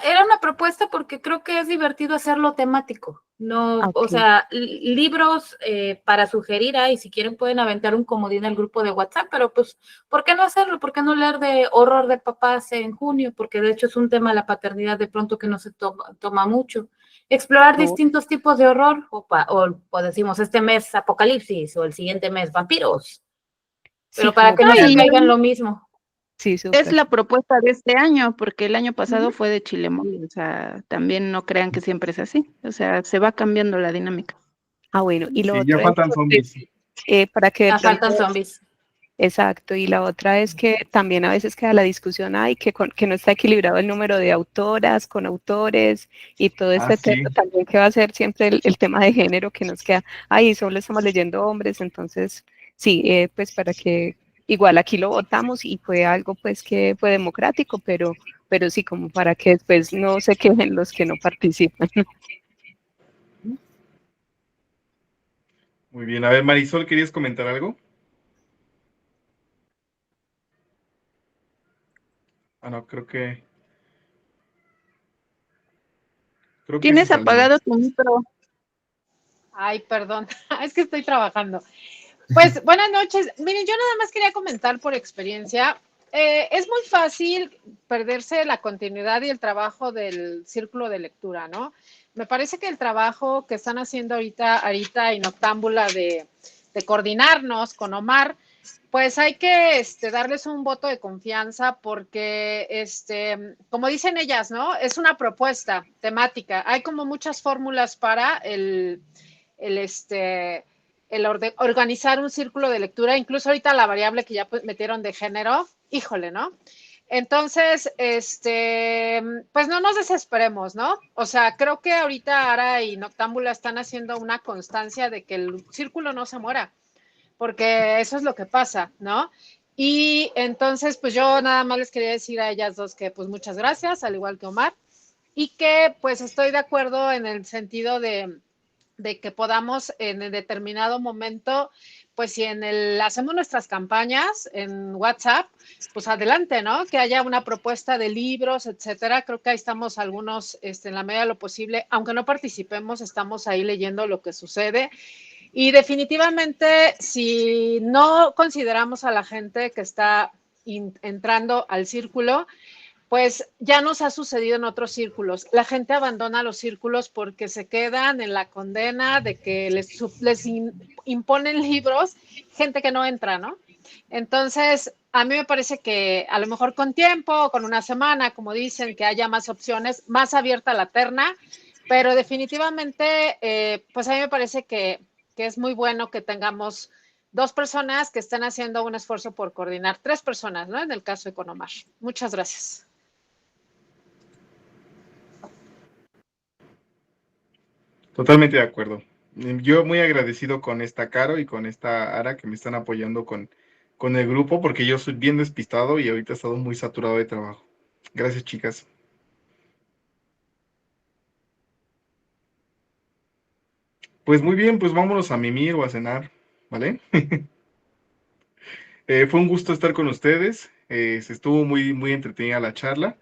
Era una propuesta porque creo que es divertido hacerlo temático, no, o sea, libros para sugerir, y si quieren pueden aventar un comodín al grupo de WhatsApp, pero pues, ¿por qué no hacerlo? ¿Por qué no leer de horror de papás en junio? Porque de hecho es un tema, la paternidad, de pronto que no se toma mucho. Explorar distintos tipos de horror, o decimos este mes apocalipsis, o el siguiente mes vampiros, pero Sí, para como que no se para- caigan lo mismo. Sí, Es súper. la propuesta de este año, porque el año pasado fue de Chilemol, o sea, también no crean que siempre es así, o sea, se va cambiando la dinámica. Ah, bueno, y lo Sí, ya otro faltan zombies. es para que de pronto... Faltan zombies. Exacto, y la otra es que también a veces queda la discusión que no está equilibrado el número de autoras con autores y todo este tema Sí. también, que va a ser siempre el tema de género que nos queda, solo estamos leyendo hombres, entonces sí, pues para que igual aquí lo votamos y fue algo pues que fue democrático, pero sí como para que después no se quejen los que no participan. Muy bien. A ver, Marisol, ¿querías comentar algo? No, creo que Tienes se salió. apagado tu micro. Ay, perdón, es que estoy trabajando. Pues buenas noches. Miren, yo nada más quería comentar por experiencia. Es muy fácil perderse la continuidad y el trabajo del círculo de lectura, ¿no? Me parece que el trabajo que están haciendo ahorita Arita y Noctámbula de coordinarnos con Omar, pues hay que darles un voto de confianza porque, como dicen ellas, ¿no? Es una propuesta temática. Hay como muchas fórmulas para organizar un círculo de lectura, incluso ahorita la variable que ya metieron de género, híjole, ¿no? Entonces, pues no nos desesperemos, ¿no? O sea, creo que ahorita Ara y Noctámbula están haciendo una constancia de que el círculo no se muera, porque eso es lo que pasa, ¿no? Y entonces, pues yo nada más les quería decir a ellas dos que pues muchas gracias, al igual que Omar, y que pues estoy de acuerdo en el sentido de que podamos en el determinado momento, pues si hacemos nuestras campañas en WhatsApp, pues adelante, ¿no? Que haya una propuesta de libros, etcétera. Creo que ahí estamos algunos, en la medida de lo posible, aunque no participemos, estamos ahí leyendo lo que sucede. Y definitivamente, si no consideramos a la gente que está entrando al círculo, pues ya nos ha sucedido en otros círculos. La gente abandona los círculos porque se quedan en la condena de que les imponen libros, gente que no entra, ¿no? Entonces, a mí me parece que a lo mejor con tiempo, con una semana, como dicen, que haya más opciones, más abierta la terna, pero definitivamente, pues a mí me parece que es muy bueno que tengamos 2 personas que estén haciendo un esfuerzo por coordinar, 3 personas, ¿no? En el caso de Economar. Muchas gracias. Totalmente de acuerdo. Yo muy agradecido con esta Caro y con esta Ara que me están apoyando con el grupo, porque yo soy bien despistado y ahorita he estado muy saturado de trabajo. Gracias, chicas. Pues muy bien, pues vámonos a mimir o a cenar, ¿vale? Fue un gusto estar con ustedes. Se estuvo muy, muy entretenida la charla.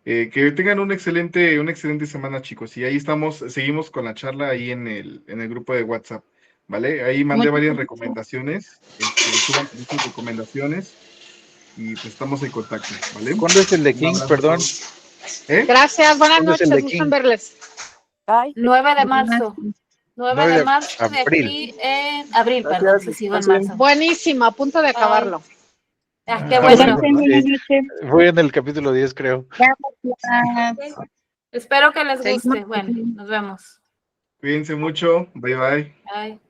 Que tengan una excelente semana, chicos. Y ahí estamos, seguimos con la charla ahí en el grupo de WhatsApp, ¿vale? Ahí mandé varias recomendaciones. Suban sus recomendaciones y pues estamos en contacto, ¿vale? ¿Cuándo es el de King? Perdón. Gracias, buenas ¿Cuándo es el noches, de gusto en King? verles. Ay, 9 de marzo. 9 de marzo de abril. aquí en abril, Gracias, perdón, si sigo en pasen. marzo. Buenísimo, a punto de acabarlo. Ah, qué Ah, bueno. Voy en el capítulo 10, creo. Espero que les Seguimos. guste. Bueno, nos vemos. Cuídense mucho. Bye, bye. Bye.